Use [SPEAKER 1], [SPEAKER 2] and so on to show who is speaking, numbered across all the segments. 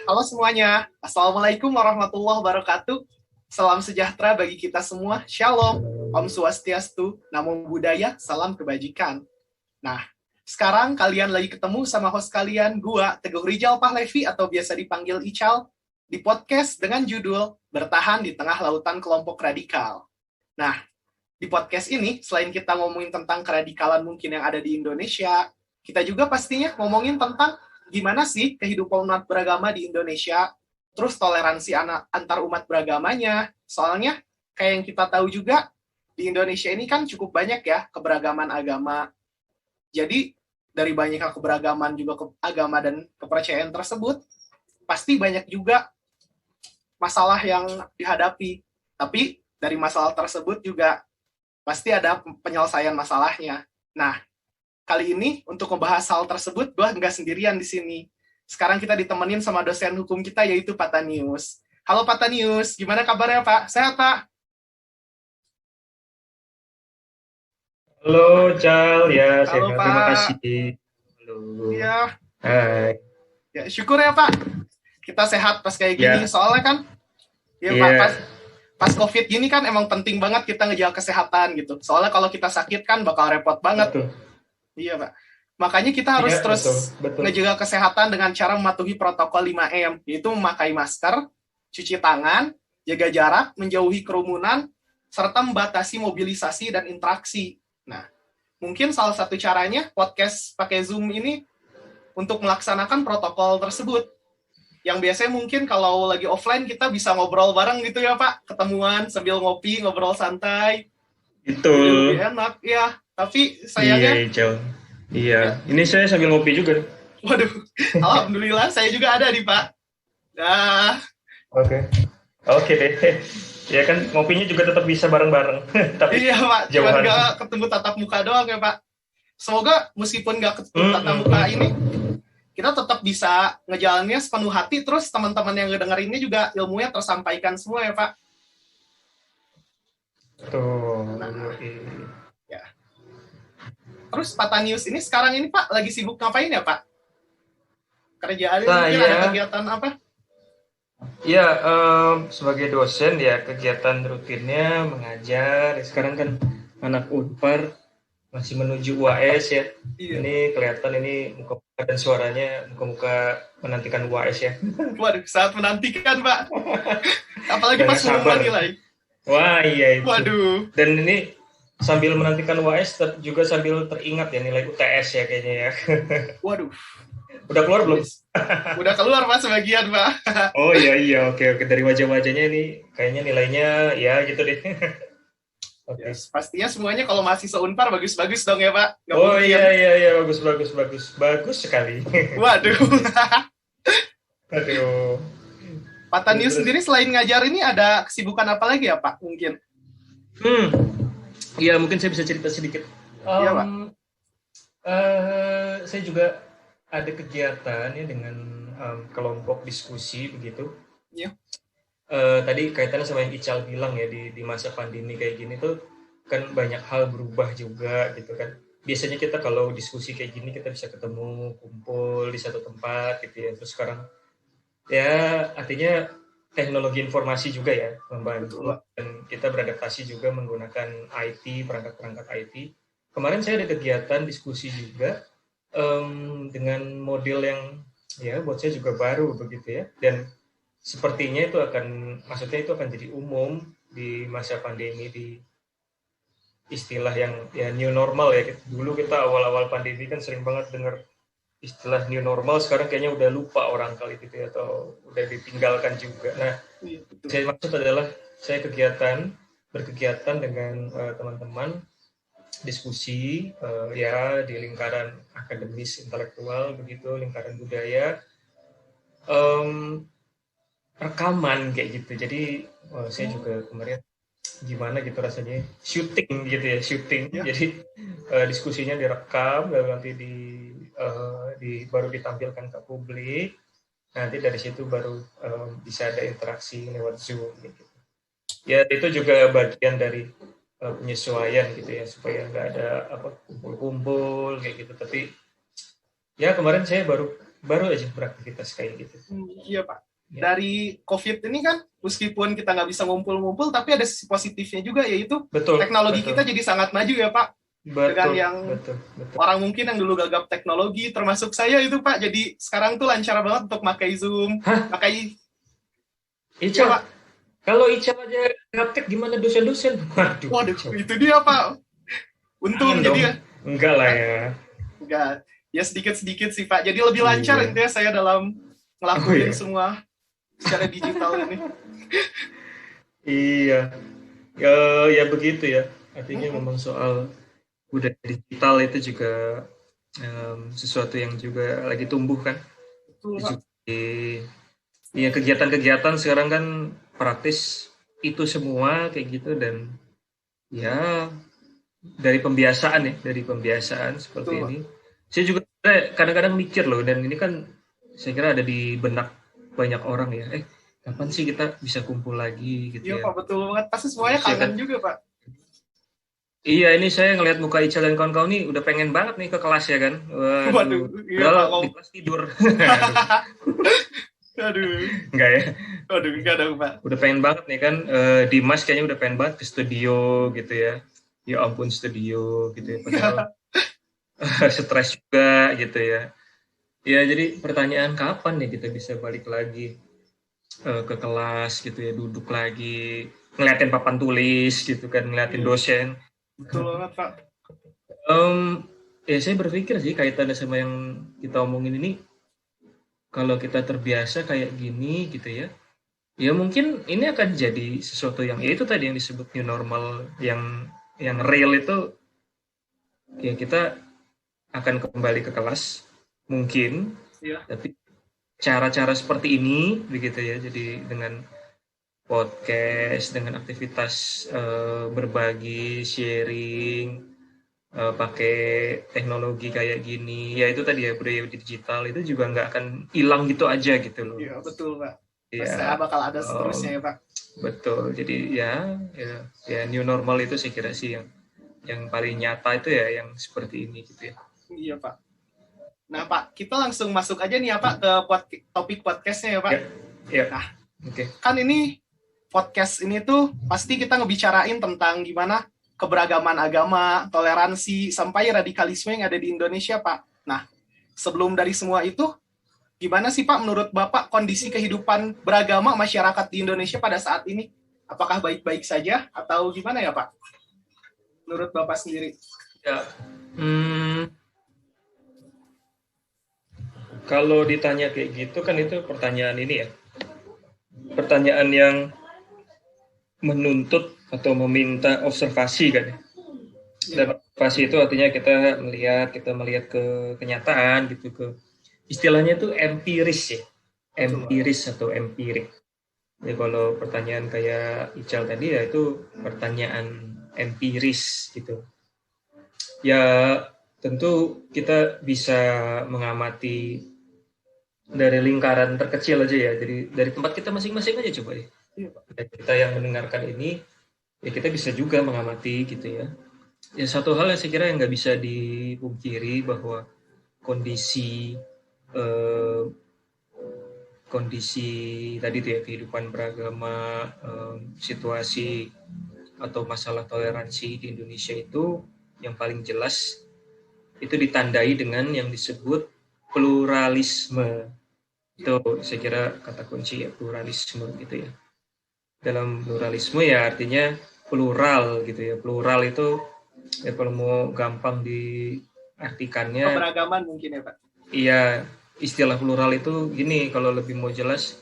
[SPEAKER 1] Halo semuanya, Assalamualaikum warahmatullahi wabarakatuh. Salam sejahtera bagi kita semua. Shalom, Om Swastiastu, Namo Buddhaya, salam kebajikan. Nah, sekarang kalian lagi ketemu sama host kalian, gua Teguh Rijal Pahlevi atau biasa dipanggil Ical, di podcast dengan judul Bertahan di Tengah Lautan Kelompok Radikal. Nah, di podcast ini, selain kita ngomongin tentang keradikalan mungkin yang ada di Indonesia, kita juga pastinya ngomongin tentang gimana sih kehidupan umat beragama di Indonesia, terus toleransi antar umat beragamanya. Soalnya, kayak yang kita tahu juga, di Indonesia ini kan cukup banyak ya keberagaman agama. Jadi, dari banyaknya keberagaman juga agama dan kepercayaan tersebut, pasti banyak juga masalah yang dihadapi. Tapi, dari masalah tersebut juga pasti ada penyelesaian masalahnya. Nah, kali ini untuk membahas hal tersebut, gue nggak sendirian di sini. Sekarang kita ditemenin sama dosen hukum kita, yaitu Pak Tanius. Halo Pak Tanius, gimana kabarnya Pak? Sehat Pak?
[SPEAKER 2] Halo, Cal. Ya,
[SPEAKER 1] Halo
[SPEAKER 2] sehat. Terima
[SPEAKER 1] Pak.
[SPEAKER 2] kasih. Halo.
[SPEAKER 1] Iya,
[SPEAKER 2] Hai.
[SPEAKER 1] ya, syukur ya Pak. Kita sehat pas kayak gini.
[SPEAKER 2] Ya,
[SPEAKER 1] Soalnya kan, ya Pak, pas,
[SPEAKER 2] iya.
[SPEAKER 1] pas COVID gini kan emang penting banget kita ngejaga kesehatan gitu. Soalnya kalau kita sakit kan bakal repot banget.
[SPEAKER 2] Betul.
[SPEAKER 1] Iya Pak. Makanya kita harus
[SPEAKER 2] Iya, betul.
[SPEAKER 1] terus
[SPEAKER 2] Betul.
[SPEAKER 1] ngejaga kesehatan dengan cara mematuhi protokol 5M, yaitu memakai masker, cuci tangan, jaga jarak, menjauhi kerumunan, serta membatasi mobilisasi dan interaksi. Nah, mungkin salah satu caranya podcast pakai Zoom ini untuk melaksanakan protokol tersebut. Yang biasanya mungkin kalau lagi offline kita bisa ngobrol bareng gitu ya Pak, ketemuan sambil ngopi, ngobrol santai, jadi lebih
[SPEAKER 2] Betul.
[SPEAKER 1] enak ya. Tapi
[SPEAKER 2] Iya,
[SPEAKER 1] sayangnya,
[SPEAKER 2] Cal. Iya.
[SPEAKER 1] ya,
[SPEAKER 2] Ini saya sambil ngopi juga.
[SPEAKER 1] waduh, alhamdulillah saya juga ada nih Pak. Nah,
[SPEAKER 2] Oke. Oke deh. Ya kan, ngopinya juga tetap bisa bareng-bareng. Tapi
[SPEAKER 1] iya Pak, cuman
[SPEAKER 2] jauhan.
[SPEAKER 1] nggak ketemu tatap muka doang ya Pak. Semoga meskipun nggak ketemu
[SPEAKER 2] Hmm,
[SPEAKER 1] tatap
[SPEAKER 2] hmm,
[SPEAKER 1] muka
[SPEAKER 2] hmm,
[SPEAKER 1] ini,
[SPEAKER 2] hmm.
[SPEAKER 1] kita tetap bisa ngejalannya sepenuh hati, terus teman-teman yang ngedengerinnya juga ilmunya tersampaikan semua ya Pak.
[SPEAKER 2] Tuh,
[SPEAKER 1] Nah,
[SPEAKER 2] yoi.
[SPEAKER 1] ya. Terus Pak Tanius ini sekarang ini Pak lagi sibuk ngapain ya Pak? Kerjaannya mungkin ada
[SPEAKER 2] Saya
[SPEAKER 1] kegiatan apa?
[SPEAKER 2] Ya, sebagai dosen ya kegiatan rutinnya mengajar. Sekarang kan anak Unpar masih menuju UAS ya.
[SPEAKER 1] Iya.
[SPEAKER 2] Ini kelihatan ini muka-muka dan suaranya muka-muka menantikan UAS ya.
[SPEAKER 1] Waduh, saat menantikan Pak. Apalagi
[SPEAKER 2] Udah
[SPEAKER 1] pas
[SPEAKER 2] nggak
[SPEAKER 1] pengumuman
[SPEAKER 2] sabar.
[SPEAKER 1] nilai.
[SPEAKER 2] Wah iya itu.
[SPEAKER 1] Waduh.
[SPEAKER 2] Dan ini sambil menantikan UAS juga sambil teringat ya nilai UTS ya kayaknya ya.
[SPEAKER 1] Waduh.
[SPEAKER 2] Udah keluar belum?
[SPEAKER 1] Yes. Udah keluar Pak sebagian Pak.
[SPEAKER 2] Oh iya iya oke oke dari wajah-wajahnya ini kayaknya nilainya ya gitu deh. Oke.
[SPEAKER 1] Yes, pastinya semuanya kalau masih seunpar bagus-bagus dong ya Pak. Nggak
[SPEAKER 2] Oh
[SPEAKER 1] mungkin.
[SPEAKER 2] iya iya iya bagus bagus bagus bagus sekali.
[SPEAKER 1] Waduh.
[SPEAKER 2] Aduh.
[SPEAKER 1] Pak
[SPEAKER 2] Terus
[SPEAKER 1] Tanius
[SPEAKER 2] terus.
[SPEAKER 1] sendiri selain ngajar ini ada kesibukan apa lagi ya Pak? Mungkin.
[SPEAKER 2] Hmm. Ya mungkin saya bisa cerita sedikit.
[SPEAKER 1] Iya Pak.
[SPEAKER 2] Saya juga ada kegiatan ya dengan kelompok diskusi begitu.
[SPEAKER 1] Iya.
[SPEAKER 2] Tadi kaitannya sama yang Ical bilang ya di masa pandemi kayak gini tuh kan banyak hal berubah juga gitu kan. Biasanya kita kalau diskusi kayak gini kita bisa ketemu, kumpul di satu tempat gitu ya. Terus sekarang ya artinya teknologi informasi juga ya
[SPEAKER 1] Betul
[SPEAKER 2] membantu
[SPEAKER 1] Pak.
[SPEAKER 2] dan kita beradaptasi juga menggunakan IT, perangkat-perangkat IT. Kemarin saya ada kegiatan diskusi juga dengan model yang ya buat saya juga baru begitu ya dan sepertinya itu maksudnya itu akan jadi umum di masa pandemi di istilah yang ya new normal ya. Dulu kita awal-awal pandemi kan sering banget dengar istilah new normal, sekarang kayaknya udah lupa orang kali gitu ya atau udah ditinggalkan juga. Nah,
[SPEAKER 1] Iya, betul.
[SPEAKER 2] saya maksud adalah saya berkegiatan dengan teman-teman diskusi ya di lingkaran akademis intelektual begitu, lingkaran budaya. Em, Rekaman kayak gitu. Jadi saya juga kemarin gimana gitu rasanya syuting gitu ya syuting.
[SPEAKER 1] Ya.
[SPEAKER 2] Jadi diskusinya direkam lalu nanti baru ditampilkan ke publik. Nanti dari situ baru bisa ada interaksi lewat Zoom gitu. Ya itu juga bagian dari penyesuaian gitu ya supaya nggak ada apa kumpul-kumpul kayak gitu. Tapi ya kemarin saya baru baru aja beraktivitas kayak gitu.
[SPEAKER 1] Iya Pak.
[SPEAKER 2] Ya.
[SPEAKER 1] Dari COVID ini kan, meskipun kita nggak bisa ngumpul-ngumpul, tapi ada sisi positifnya juga, yaitu
[SPEAKER 2] Betul,
[SPEAKER 1] teknologi
[SPEAKER 2] betul.
[SPEAKER 1] kita jadi sangat maju ya Pak. Dengan yang
[SPEAKER 2] Betul.
[SPEAKER 1] orang mungkin yang dulu gagap teknologi, termasuk saya itu Pak, jadi sekarang tuh lancar banget untuk pakai Zoom, pakai
[SPEAKER 2] Ical,
[SPEAKER 1] ya, Pak.
[SPEAKER 2] kalau Ical aja gaptek gimana dosen-dosen?
[SPEAKER 1] Waduh, itu dia Pak. Untung jadi ya.
[SPEAKER 2] Enggak lah ya.
[SPEAKER 1] Enggak. Ya sedikit-sedikit sih Pak. Jadi lebih lancar intinya saya dalam ngelakuin semua secara digital ini.
[SPEAKER 2] Iya. Ya begitu ya. Artinya memang soal budaya digital itu juga sesuatu yang juga lagi tumbuh kan.
[SPEAKER 1] Betul, Pak.
[SPEAKER 2] Iya, kegiatan-kegiatan sekarang kan praktis itu semua kayak gitu, dan ya dari pembiasaan seperti
[SPEAKER 1] Betul,
[SPEAKER 2] ini. Saya juga kadang-kadang mikir loh, dan ini kan saya kira ada di benak banyak orang ya. Kapan sih kita bisa kumpul lagi gitu
[SPEAKER 1] Iya
[SPEAKER 2] ya?
[SPEAKER 1] Pak, betul banget. Pasti semuanya kangen juga Pak.
[SPEAKER 2] Iya, ini saya ngelihat muka Ical dan kawan-kawan nih udah pengen banget nih ke kelas ya kan.
[SPEAKER 1] Waduh, iya Pak.
[SPEAKER 2] Di kelas tidur.
[SPEAKER 1] Aduh.
[SPEAKER 2] Enggak ya?
[SPEAKER 1] Waduh, enggak dong Pak.
[SPEAKER 2] Udah pengen banget nih kan, Dimas kayaknya udah pengen banget ke studio gitu ya. Ya ampun, studio gitu ya. Padahal stres juga gitu ya. Ya jadi pertanyaan kapan nih kita bisa balik lagi ke kelas gitu ya, duduk lagi, ngeliatin papan tulis gitu kan, ngeliatin dosen.
[SPEAKER 1] Betul banget Pak.
[SPEAKER 2] Ya saya berpikir sih kaitannya sama yang kita omongin ini, kalau kita terbiasa kayak gini gitu ya, ya mungkin ini akan jadi sesuatu yang, ya itu tadi yang disebut new normal, yang real itu, ya kita akan kembali ke kelas mungkin,
[SPEAKER 1] Iya.
[SPEAKER 2] tapi cara-cara seperti ini begitu ya, jadi dengan podcast, dengan aktivitas berbagi, sharing, pakai teknologi kayak gini, ya itu tadi ya, budaya digital itu juga nggak akan hilang gitu aja gitu loh.
[SPEAKER 1] Iya betul Pak. Pasti
[SPEAKER 2] Ya,
[SPEAKER 1] bakal ada seterusnya ya Pak.
[SPEAKER 2] betul. Jadi ya new normal itu saya kira sih yang paling nyata itu ya yang seperti ini gitu ya.
[SPEAKER 1] Iya Pak. Nah Pak, kita langsung masuk aja nih ya Pak ke topik podcastnya ya Pak.
[SPEAKER 2] Ya.
[SPEAKER 1] Nah, kan ini podcast ini tuh pasti kita ngebicarain tentang gimana keberagaman agama, toleransi, sampai radikalisme yang ada di Indonesia Pak. Nah, sebelum dari semua itu, gimana sih Pak menurut Bapak kondisi kehidupan beragama masyarakat di Indonesia pada saat ini? Apakah baik-baik saja atau gimana ya Pak? Menurut Bapak sendiri.
[SPEAKER 2] Ya. Kalau ditanya kayak gitu kan itu pertanyaan ini ya. Pertanyaan yang menuntut atau meminta observasi kan ya. Dan observasi itu artinya kita melihat ke kenyataan gitu, ke istilahnya itu empiris ya. Empiris atau empirik. Ya kalau pertanyaan kayak Ical tadi ya itu pertanyaan empiris gitu. Ya tentu kita bisa mengamati dari lingkaran terkecil aja ya, jadi dari tempat kita masing-masing aja coba ya. Kita yang mendengarkan ini, ya kita bisa juga mengamati gitu ya. Ya satu hal yang saya kira yang nggak bisa dipungkiri bahwa kondisi tadi tuh ya, kehidupan beragama, situasi atau masalah toleransi di Indonesia itu yang paling jelas itu ditandai dengan yang disebut pluralisme. Itu saya kira kata kunci ya, pluralisme gitu ya. Dalam pluralisme ya artinya plural gitu ya. Plural itu ya kalau mau gampang diartikannya,
[SPEAKER 1] keberagaman mungkin ya Pak.
[SPEAKER 2] Iya, istilah plural itu gini, kalau lebih mau jelas,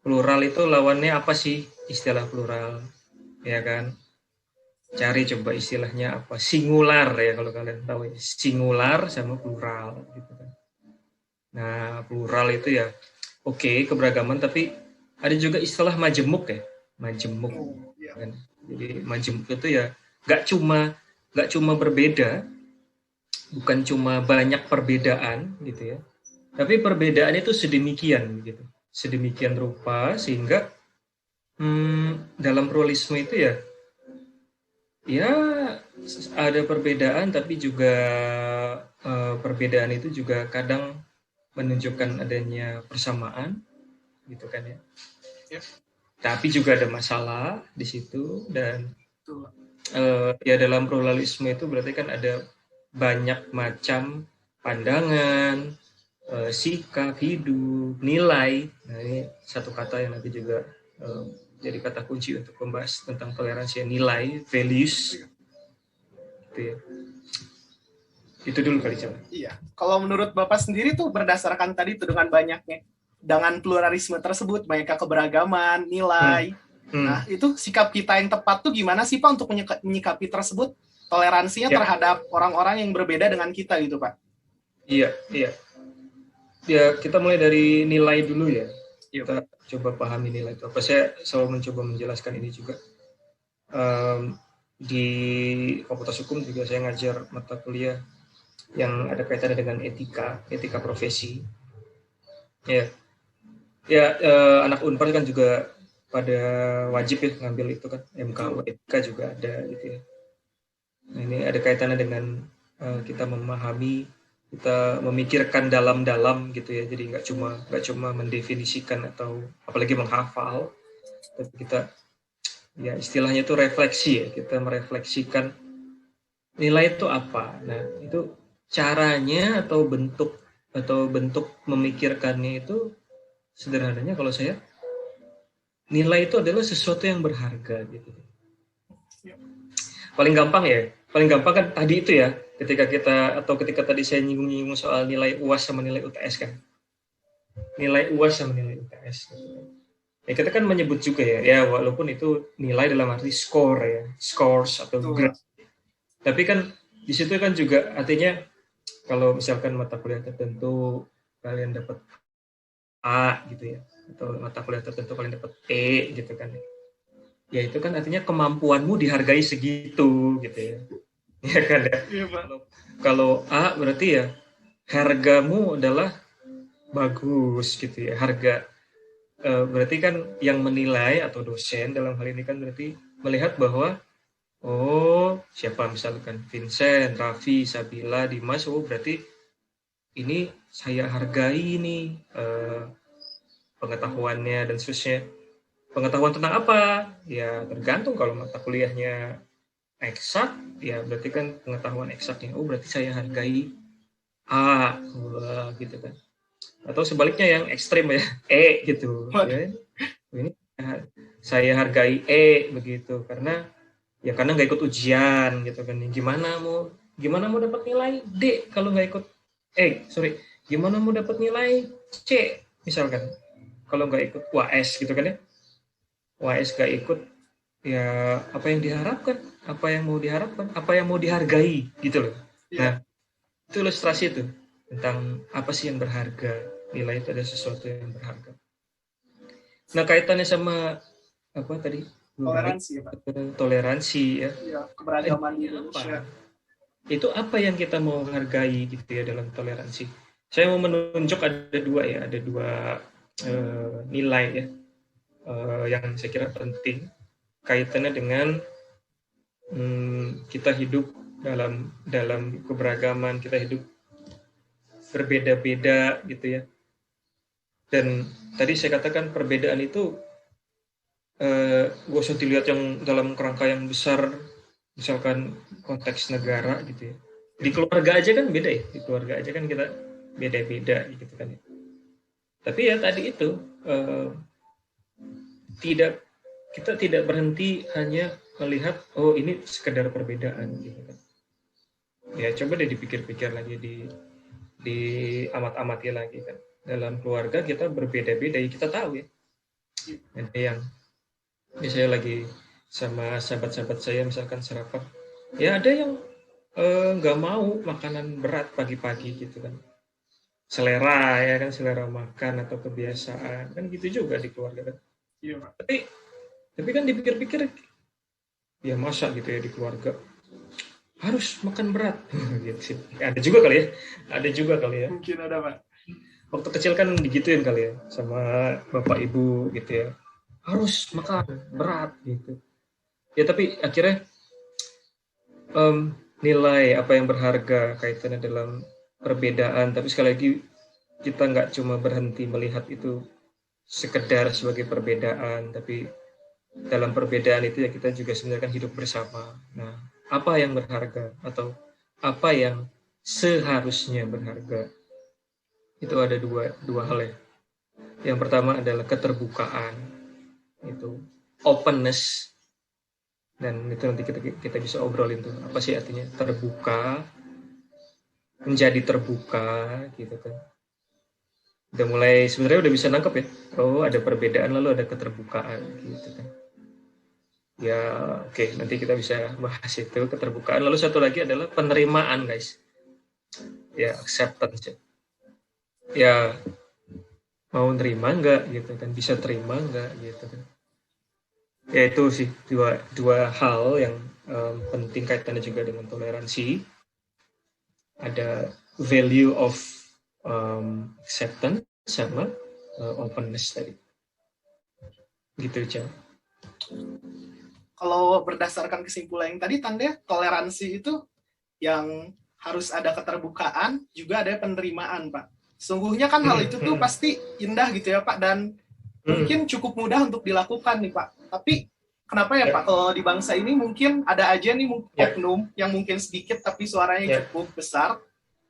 [SPEAKER 2] plural itu lawannya apa sih istilah plural? Ya kan? Cari coba istilahnya apa? Singular ya kalau kalian tahu ya. Singular sama plural gitu kan. Nah, plural itu ya oke, keberagaman, tapi ada juga istilah majemuk ya, majemuk kan. Jadi majemuk itu ya nggak cuma berbeda, bukan cuma banyak perbedaan gitu ya, tapi perbedaan itu sedemikian gitu, sedemikian rupa sehingga dalam pluralisme itu ya ada perbedaan, tapi juga perbedaan itu juga kadang menunjukkan adanya persamaan, gitu kan ya.
[SPEAKER 1] Yep.
[SPEAKER 2] Tapi juga ada masalah di situ, dan
[SPEAKER 1] Betul.
[SPEAKER 2] Ya dalam pluralisme itu berarti kan ada banyak macam pandangan, sikap hidup, nilai. Nah ini satu kata yang nanti juga jadi kata kunci untuk membahas tentang toleransi, nilai, values. Gitu ya. Itu dulu kali coba.
[SPEAKER 1] Iya. Kalau menurut Bapak sendiri tuh berdasarkan tadi tuh dengan pluralisme tersebut, banyaknya keberagaman, nilai. Nah, itu sikap kita yang tepat tuh gimana sih Pak untuk menyikapi tersebut? Toleransinya terhadap orang-orang yang berbeda dengan kita gitu Pak.
[SPEAKER 2] Iya. Ya, kita mulai dari nilai dulu ya. Kita coba pahami nilai itu apa. Saya selalu mencoba menjelaskan ini juga. Di Fakultas Hukum juga saya ngajar mata kuliah yang ada kaitannya dengan etika profesi. Anak Unpar kan juga pada wajib ya ngambil itu kan, MKU etika juga ada gitu ya. Nah, ini ada kaitannya dengan kita memahami, kita memikirkan dalam-dalam gitu ya. Jadi nggak cuma mendefinisikan atau apalagi menghafal, tapi kita ya istilahnya itu refleksi ya. Kita merefleksikan nilai itu apa. Nah, itu caranya atau bentuk memikirkannya itu sederhananya kalau saya, nilai itu adalah sesuatu yang berharga gitu. Paling gampang kan tadi itu ya, ketika tadi saya nyinggung soal nilai UAS sama nilai UTS kan. Nilai UAS sama nilai UTS. Ya kita kan menyebut juga ya walaupun itu nilai dalam arti score ya, scores atau grade. Tapi kan di situ kan juga artinya kalau misalkan mata kuliah tertentu kalian dapat A gitu ya, atau mata kuliah tertentu kalian dapat E gitu kan. Ya itu kan artinya kemampuanmu dihargai segitu gitu ya. Ya kan ya.
[SPEAKER 1] Iya, Pak.
[SPEAKER 2] Kalau A berarti ya hargamu adalah bagus gitu ya. Harga berarti kan yang menilai atau dosen dalam hal ini kan berarti melihat bahwa siapa misalkan Vincent, Raffi, Sabila, Dimas, berarti ini saya hargai nih pengetahuannya dan seterusnya. Pengetahuan tentang apa? Ya tergantung, kalau mata kuliahnya eksak, ya berarti kan pengetahuan eksaknya. Berarti saya hargai A, gitu kan. Atau sebaliknya yang ekstrim ya, E gitu. Ya. Ini saya hargai E begitu karena nggak ikut ujian gitu kan. Gimana mau dapat nilai D kalau nggak ikut gimana mau dapat nilai C misalkan kalau nggak ikut UAS gitu kan ya. UAS nggak ikut, ya apa yang diharapkan, apa yang mau dihargai gitu loh. Nah, itu ilustrasi itu tentang apa sih yang berharga. Nilai itu ada sesuatu yang berharga. Nah, kaitannya sama apa tadi?
[SPEAKER 1] Toleransi ya, Pak.
[SPEAKER 2] Toleransi ya.
[SPEAKER 1] Iya, keberagaman di Indonesia.
[SPEAKER 2] Itu apa yang kita mau hargai gitu ya dalam toleransi. Saya mau menunjuk ada dua nilai ya. Yang saya kira penting kaitannya dengan kita hidup dalam keberagaman, kita hidup berbeda-beda gitu ya. Dan tadi saya katakan perbedaan itu gak usah dilihat yang dalam kerangka yang besar, misalkan konteks negara gitu ya. Di keluarga aja kan beda ya, di keluarga aja kan kita beda-beda gitu kan ya. Tapi ya tadi itu kita tidak berhenti hanya melihat ini sekedar perbedaan gitu kan. Ya coba deh dipikir-pikir lagi, di amat-amati lagi kan. Dalam keluarga kita berbeda-beda, ya kita tahu ya. Ada yang saya lagi sama sahabat-sahabat saya misalkan sarapan, ya ada yang nggak mau makanan berat pagi-pagi gitu kan. Selera makan atau kebiasaan kan gitu juga di keluarga kan. Iya, Pak. Tapi kan dipikir-pikir, ya masa gitu ya di keluarga harus makan berat gitu. Ada juga kali ya.
[SPEAKER 1] Mungkin ada, Pak.
[SPEAKER 2] Waktu kecil kan digituin kali ya sama bapak ibu gitu ya, harus makan berat gitu. Ya tapi akhirnya nilai apa yang berharga kaitannya dalam perbedaan, tapi sekali lagi kita nggak cuma berhenti melihat itu sekedar sebagai perbedaan, tapi dalam perbedaan itu ya kita juga sebenarnya kan hidup bersama. Nah, apa yang berharga atau apa yang seharusnya berharga, itu ada dua hal ya. Yang pertama adalah keterbukaan, itu openness, dan itu nanti kita bisa obrolin tuh apa sih artinya terbuka, menjadi terbuka gitu kan. Udah mulai sebenarnya udah bisa nangkep ya, oh ada perbedaan lalu ada keterbukaan gitu kan. Ya oke, nanti kita bisa bahas itu keterbukaan. Lalu satu lagi adalah penerimaan guys, ya acceptance ya, mau nerima nggak gitu kan, bisa terima nggak gitu kan. Ya itu sih dua hal yang penting kaitannya juga dengan toleransi. Ada value of acceptance sama openness tadi. Gitu Cang.
[SPEAKER 1] Kalau berdasarkan kesimpulan yang tadi, tanda toleransi itu yang harus ada keterbukaan, juga ada penerimaan, Pak. Sungguhnya kan hal itu tuh pasti indah gitu ya, Pak, dan mungkin cukup mudah untuk dilakukan nih, Pak. Tapi kenapa ya, Pak, kalau di bangsa ini mungkin ada aja nih oknum yang mungkin sedikit tapi suaranya cukup besar.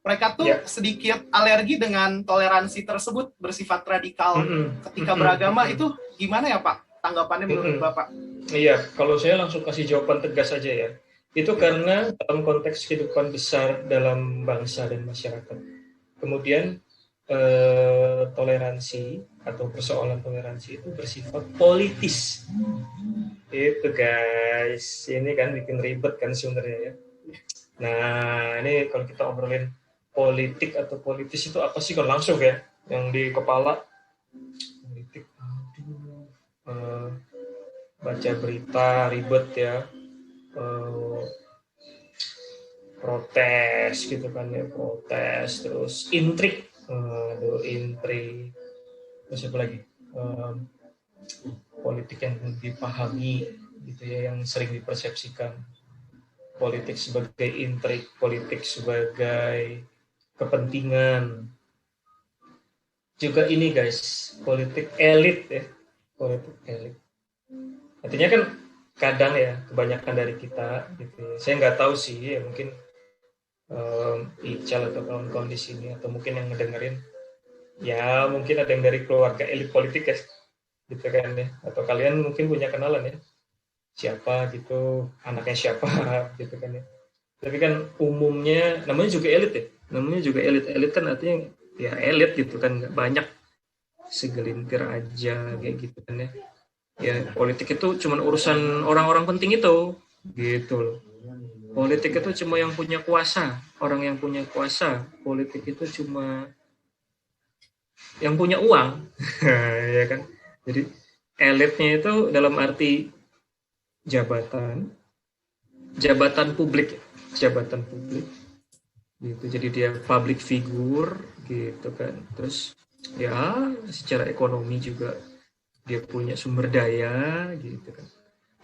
[SPEAKER 1] Mereka tuh sedikit alergi dengan toleransi tersebut, bersifat radikal ketika beragama. Itu gimana ya, Pak? Tanggapannya menurut Bapak?
[SPEAKER 2] Iya, kalau saya langsung kasih jawaban tegas aja ya. Itu karena dalam konteks kehidupan besar dalam bangsa dan masyarakat. Kemudian toleransi atau persoalan toleransi itu bersifat politis. Itu guys, ini kan bikin ribet kan sebenarnya ya. Nah, ini kalau kita obrolin politik atau politis itu apa sih kalau langsung ya, yang di kepala politik. Baca berita ribet ya, protes gitu kan ya, protes terus intrik, intrik, terus apa lagi, politik yang dipahami gitu ya, yang sering dipersepsikan politik sebagai intrik, politik sebagai kepentingan. Juga ini guys, politik elit ya, politik elit. Artinya kan kadang ya kebanyakan dari kita gitu ya, saya nggak tahu sih ya, mungkin Ical atau kawan-kawan di sini atau mungkin yang ngedengerin ya, mungkin ada yang dari keluarga elit politik ya gitu kan ya, atau kalian mungkin punya kenalan ya siapa gitu, anaknya siapa gitu kan ya. Tapi kan umumnya namanya juga elit ya, namanya juga elit kan artinya ya elit gitu kan, nggak banyak, segelintir aja kayak gitu kan ya. Ya politik itu cuma urusan orang-orang penting itu gitu loh. Politik itu cuma yang punya kuasa, orang yang punya kuasa. Politik itu cuma yang punya uang. Ya kan. Jadi elitnya itu dalam arti jabatan publik gitu. Jadi dia public figure gitu kan. Terus ya secara ekonomi juga dia punya sumber daya gitu kan.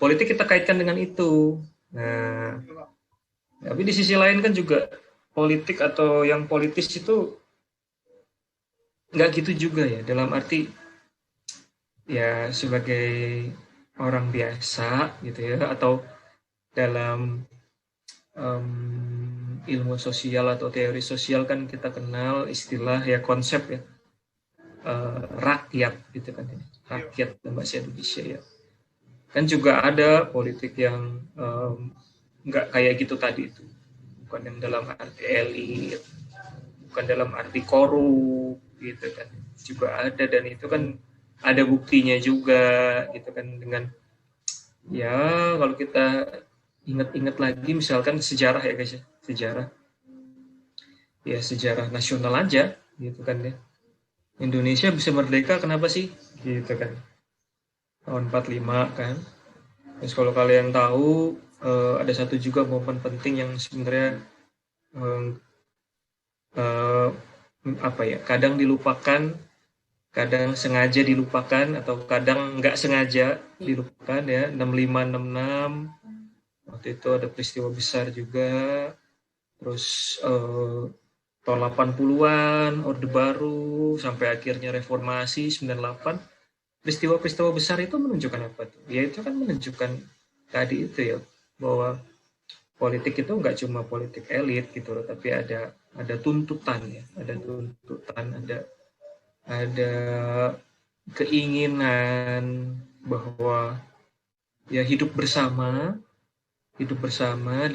[SPEAKER 2] Politik kita kaitkan dengan itu. Nah, tapi di sisi lain kan juga politik atau yang politis itu nggak gitu juga ya, dalam arti ya sebagai orang biasa gitu ya, atau dalam ilmu sosial atau teori sosial kan kita kenal istilah ya, konsep ya, rakyat gitu kan ya. Rakyat dalam bahasa Indonesia ya. Kan juga ada politik yang nggak kayak gitu tadi itu. Bukan yang dalam arti elit, bukan dalam arti korup gitu kan. Juga ada, dan itu kan ada buktinya juga gitu kan, dengan ya kalau kita ingat-ingat lagi misalkan sejarah ya guys ya, sejarah nasional aja gitu kan ya. Indonesia bisa merdeka kenapa sih gitu kan, tahun 45 kan. Terus kalau kalian tahu ada satu juga momen penting yang sebenarnya kadang dilupakan, kadang sengaja dilupakan, atau kadang nggak sengaja dilupakan ya. 65-66 waktu itu ada peristiwa besar juga. Terus tahun 80-an, Orde Baru, sampai akhirnya reformasi 98, peristiwa-peristiwa besar itu menunjukkan apa tuh? Ya itu kan menunjukkan tadi itu ya, bahwa politik itu nggak cuma politik elit gitu loh, tapi ada tuntutan ya, ada tuntutan, ada keinginan bahwa ya hidup bersama di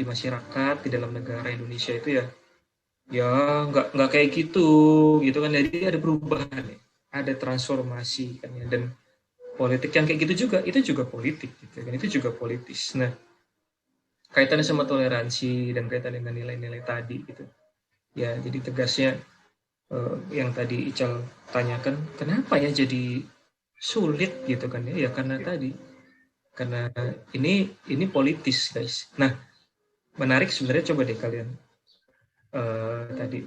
[SPEAKER 2] masyarakat, di dalam negara Indonesia itu ya nggak kayak gitu kan. Jadi ada perubahan ya, ada transformasi kan ya. Dan politik yang kayak gitu juga, itu juga politik gitu kan, itu juga politis. Nah, kaitannya sama toleransi dan kaitan dengan nilai-nilai tadi gitu ya. Jadi tegasnya yang tadi Ical tanyakan, kenapa ya jadi sulit gitu kan ya, ya karena tadi, karena ini politis guys. Nah, menarik sebenarnya, coba deh kalian tadi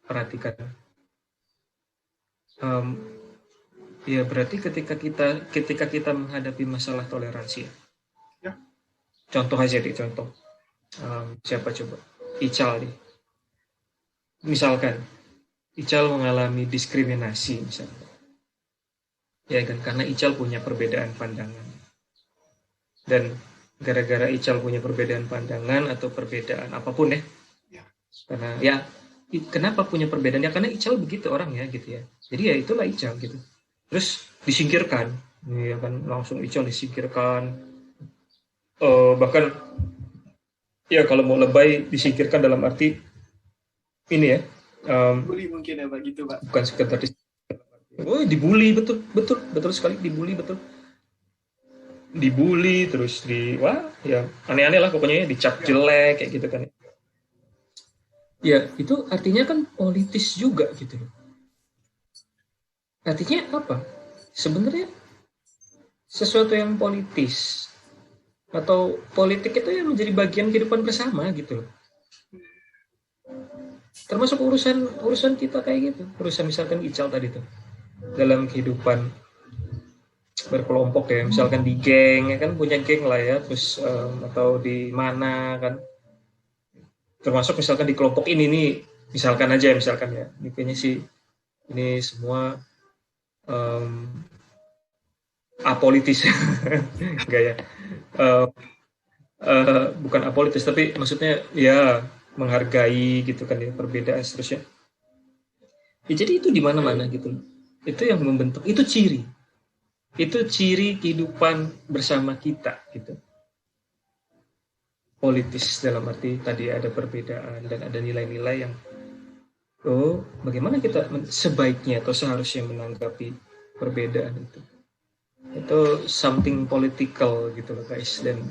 [SPEAKER 2] perhatikan. Ya berarti ketika kita menghadapi masalah toleransi ya. Contoh aja deh, contoh siapa coba, Ical nih, misalkan Ical mengalami diskriminasi misalnya, ya kan, karena Ical punya perbedaan pandangan. Dan gara-gara Ical punya perbedaan pandangan atau perbedaan apapun ya, karena ya kenapa punya perbedaan ya, karena Ical begitu orangnya gitu ya, jadi ya itulah Ical gitu. Terus disingkirkan, ya kan, langsung Ical disingkirkan, bahkan ya kalau mau lebay disingkirkan dalam arti ini ya,
[SPEAKER 1] bully mungkin ya Pak, gitu Pak.
[SPEAKER 2] Bukan sekedar dibully, betul sekali, dibully terus ya aneh-aneh lah pokoknya ya, dicap jelek kayak gitu kan ya. Itu artinya kan politis juga gitu. Artinya apa? Sebenarnya sesuatu yang politis atau politik itu yang menjadi bagian kehidupan bersama gitu loh. Termasuk urusan kita kayak gitu, urusan misalkan Ical tadi tuh dalam kehidupan berkelompok ya, misalkan di geng ya kan, punya geng lah ya, terus atau di mana kan, termasuk misalkan di kelompok ini nih, misalkan ya, ini kayaknya sih ini semua apolitis enggak ya, bukan apolitis tapi maksudnya ya menghargai gitu kan ya, perbedaan seterusnya ya. Jadi itu di mana-mana gitu, itu yang membentuk, itu ciri kehidupan bersama kita gitu. Politis dalam arti tadi ada perbedaan dan ada nilai-nilai yang bagaimana kita sebaiknya atau seharusnya menanggapi perbedaan itu something political gitu loh guys. Dan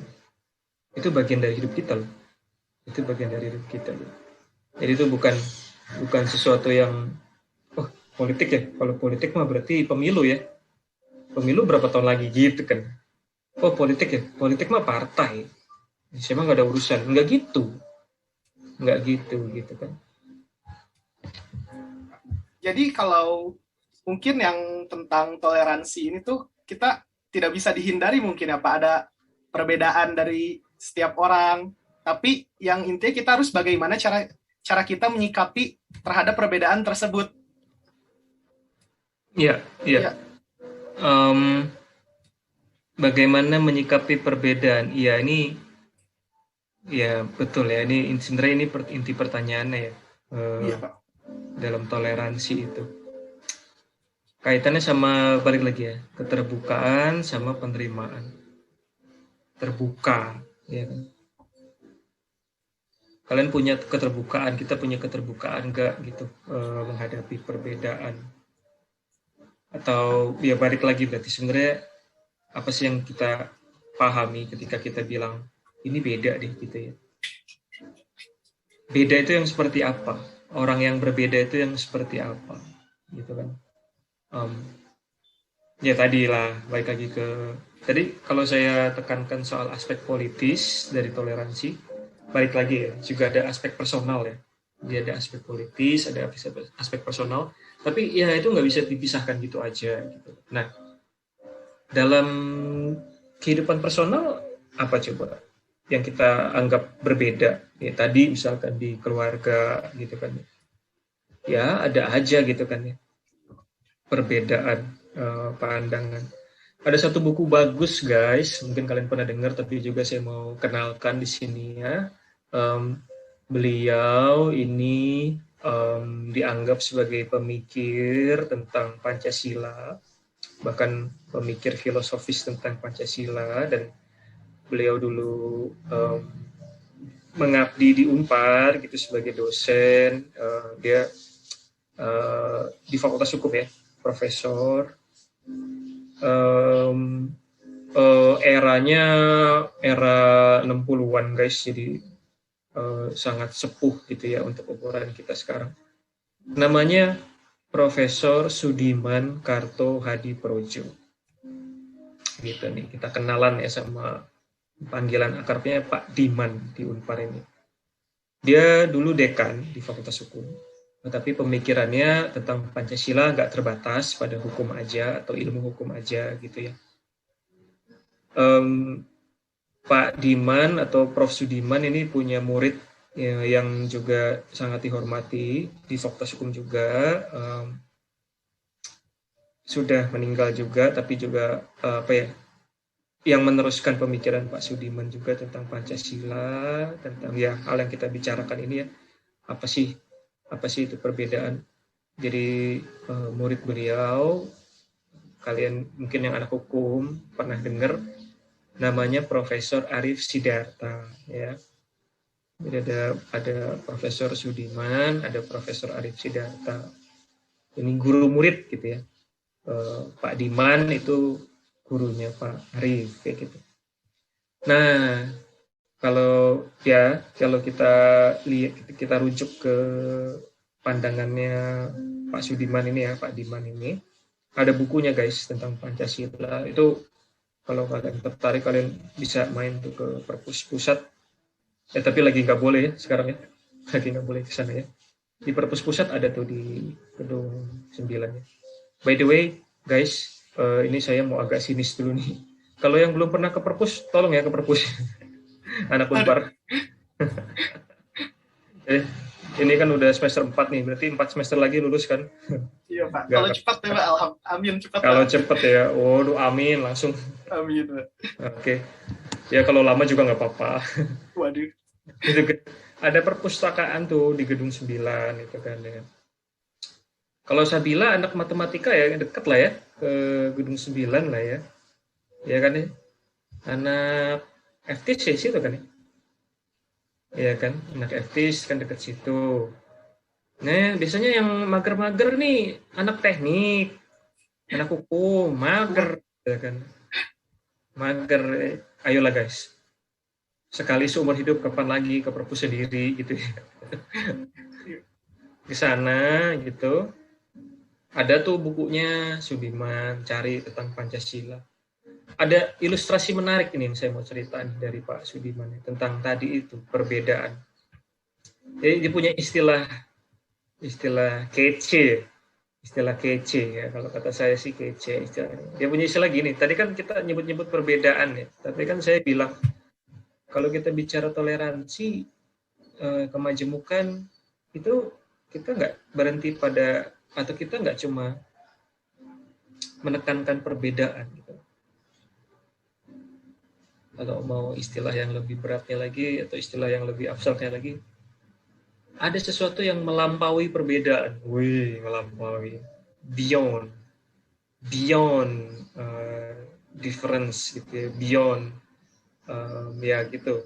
[SPEAKER 2] itu bagian dari hidup kita loh, jadi itu bukan sesuatu yang politik ya, kalau politik mah berarti pemilu ya, pemilu berapa tahun lagi gitu kan. Politik mah partai, saya mah nggak ada urusan, nggak gitu kan.
[SPEAKER 1] Jadi kalau mungkin yang tentang toleransi ini tuh kita tidak bisa dihindari mungkin ya Pak, ada perbedaan dari setiap orang, tapi yang intinya kita harus bagaimana cara kita menyikapi terhadap perbedaan tersebut.
[SPEAKER 2] Iya. Bagaimana menyikapi perbedaan? Iya, ini ya betul ya. Ini sebenarnya ini inti pertanyaannya ya.
[SPEAKER 1] Iya Pak.
[SPEAKER 2] Dalam toleransi itu kaitannya sama, balik lagi ya, keterbukaan sama penerimaan. Terbuka, ya kan? Kalian punya keterbukaan, kita punya keterbukaan nggak gitu menghadapi perbedaan? Atau ya balik lagi, berarti sebenarnya apa sih yang kita pahami ketika kita bilang ini beda deh gitu ya? Beda itu yang seperti apa? Orang yang berbeda itu yang seperti apa? Gitu kan? Ya tadi lah, balik lagi ke tadi, kalau saya tekankan soal aspek politis dari toleransi, balik lagi ya, juga ada aspek personal ya. Dia ada aspek politis, ada aspek personal, tapi ya itu nggak bisa dipisahkan gitu aja gitu. Nah, dalam kehidupan personal apa coba yang kita anggap berbeda? Ya tadi misalkan di keluarga gitu kan, ya ada aja gitu kan ya, perbedaan pandangan. Ada satu buku bagus guys, mungkin kalian pernah dengar, tapi juga saya mau kenalkan di sini ya. Um, Beliau ini dianggap sebagai pemikir tentang Pancasila, bahkan pemikir filosofis tentang Pancasila, dan beliau dulu mengabdi di Unpar gitu sebagai dosen. Dia di Fakultas Hukum ya, profesor. Eranya era 60-an guys, jadi sangat sepuh gitu ya untuk ukuran kita sekarang. Namanya Profesor Sudiman Karto Hadi Projo. Gitu nih, kita kenalan ya sama panggilan akrabnya Pak Diman di Unpar ini. Dia dulu dekan di Fakultas Hukum, tetapi pemikirannya tentang Pancasila nggak terbatas pada hukum aja atau ilmu hukum aja gitu ya. Pak Diman atau Prof. Sudiman ini punya murid ya, yang juga sangat dihormati di Fakultas Hukum juga, sudah meninggal juga, tapi juga yang meneruskan pemikiran Pak Sudiman juga tentang Pancasila, tentang ya hal yang kita bicarakan ini ya, apa sih itu perbedaan. Jadi murid beliau, kalian mungkin yang anak hukum pernah dengar, namanya Profesor Arif Sidarta ya. Jadi ada Profesor Sudiman, ada Profesor Arif Sidarta. Ini guru murid gitu ya. Pak Diman itu gurunya Pak Arif kayak gitu. Nah, kalau kita rujuk ke pandangannya Pak Sudiman ini ya, Pak Diman ini, ada bukunya guys tentang Pancasila. Itu kalau kalian tertarik, kalian bisa main tuh ke Perpus Pusat. Tapi lagi nggak boleh ya sekarang ya. Lagi nggak boleh ke sana ya. Di Perpus Pusat ada tuh di gedung 9 ya. By the way, guys, ini saya mau agak sinis dulu nih. Kalau yang belum pernah ke Perpus, tolong ya ke Perpus. Anak Unpar. Ini kan udah semester 4 nih, berarti 4 semester lagi lulus kan?
[SPEAKER 1] Iya Pak, kalau cepat ya Pak, amin cepat.
[SPEAKER 2] Kalau cepat ya, waduh amin langsung.
[SPEAKER 1] Amin Pak.
[SPEAKER 2] Oke. Ya kalau lama juga nggak apa-apa.
[SPEAKER 1] Waduh.
[SPEAKER 2] Ada perpustakaan tuh di gedung 9 itu kan ya. Kalau Sabila anak matematika ya deket lah ya ke gedung 9 lah ya. Ya kan ya. Anak FTIS situ kan ya. Ya kan, anak FTIS kan deket situ. Nah, biasanya yang mager-mager nih anak teknik, anak hukum, mager ya kan. Mager, ayolah guys. Sekali seumur hidup kapan lagi ke perpus sendiri gitu ya. Ke sana gitu. Ada tuh bukunya Sudiman, cari tentang Pancasila. Ada ilustrasi menarik ini yang saya mau cerita dari Pak Sudiman tentang tadi itu perbedaan. Jadi dia punya istilah kece, ya, kalau kata saya sih kece istilahnya. Dia punya istilah gini, tadi kan kita nyebut-nyebut perbedaan ya, tapi kan saya bilang kalau kita bicara toleransi, kemajemukan, itu kita nggak berhenti pada, atau kita nggak cuma menekankan perbedaan gitu. Kalau mau istilah yang lebih beratnya lagi atau istilah yang lebih abstraknya lagi, ada sesuatu yang melampaui perbedaan. Melampaui, beyond difference gitu ya, beyond ya gitu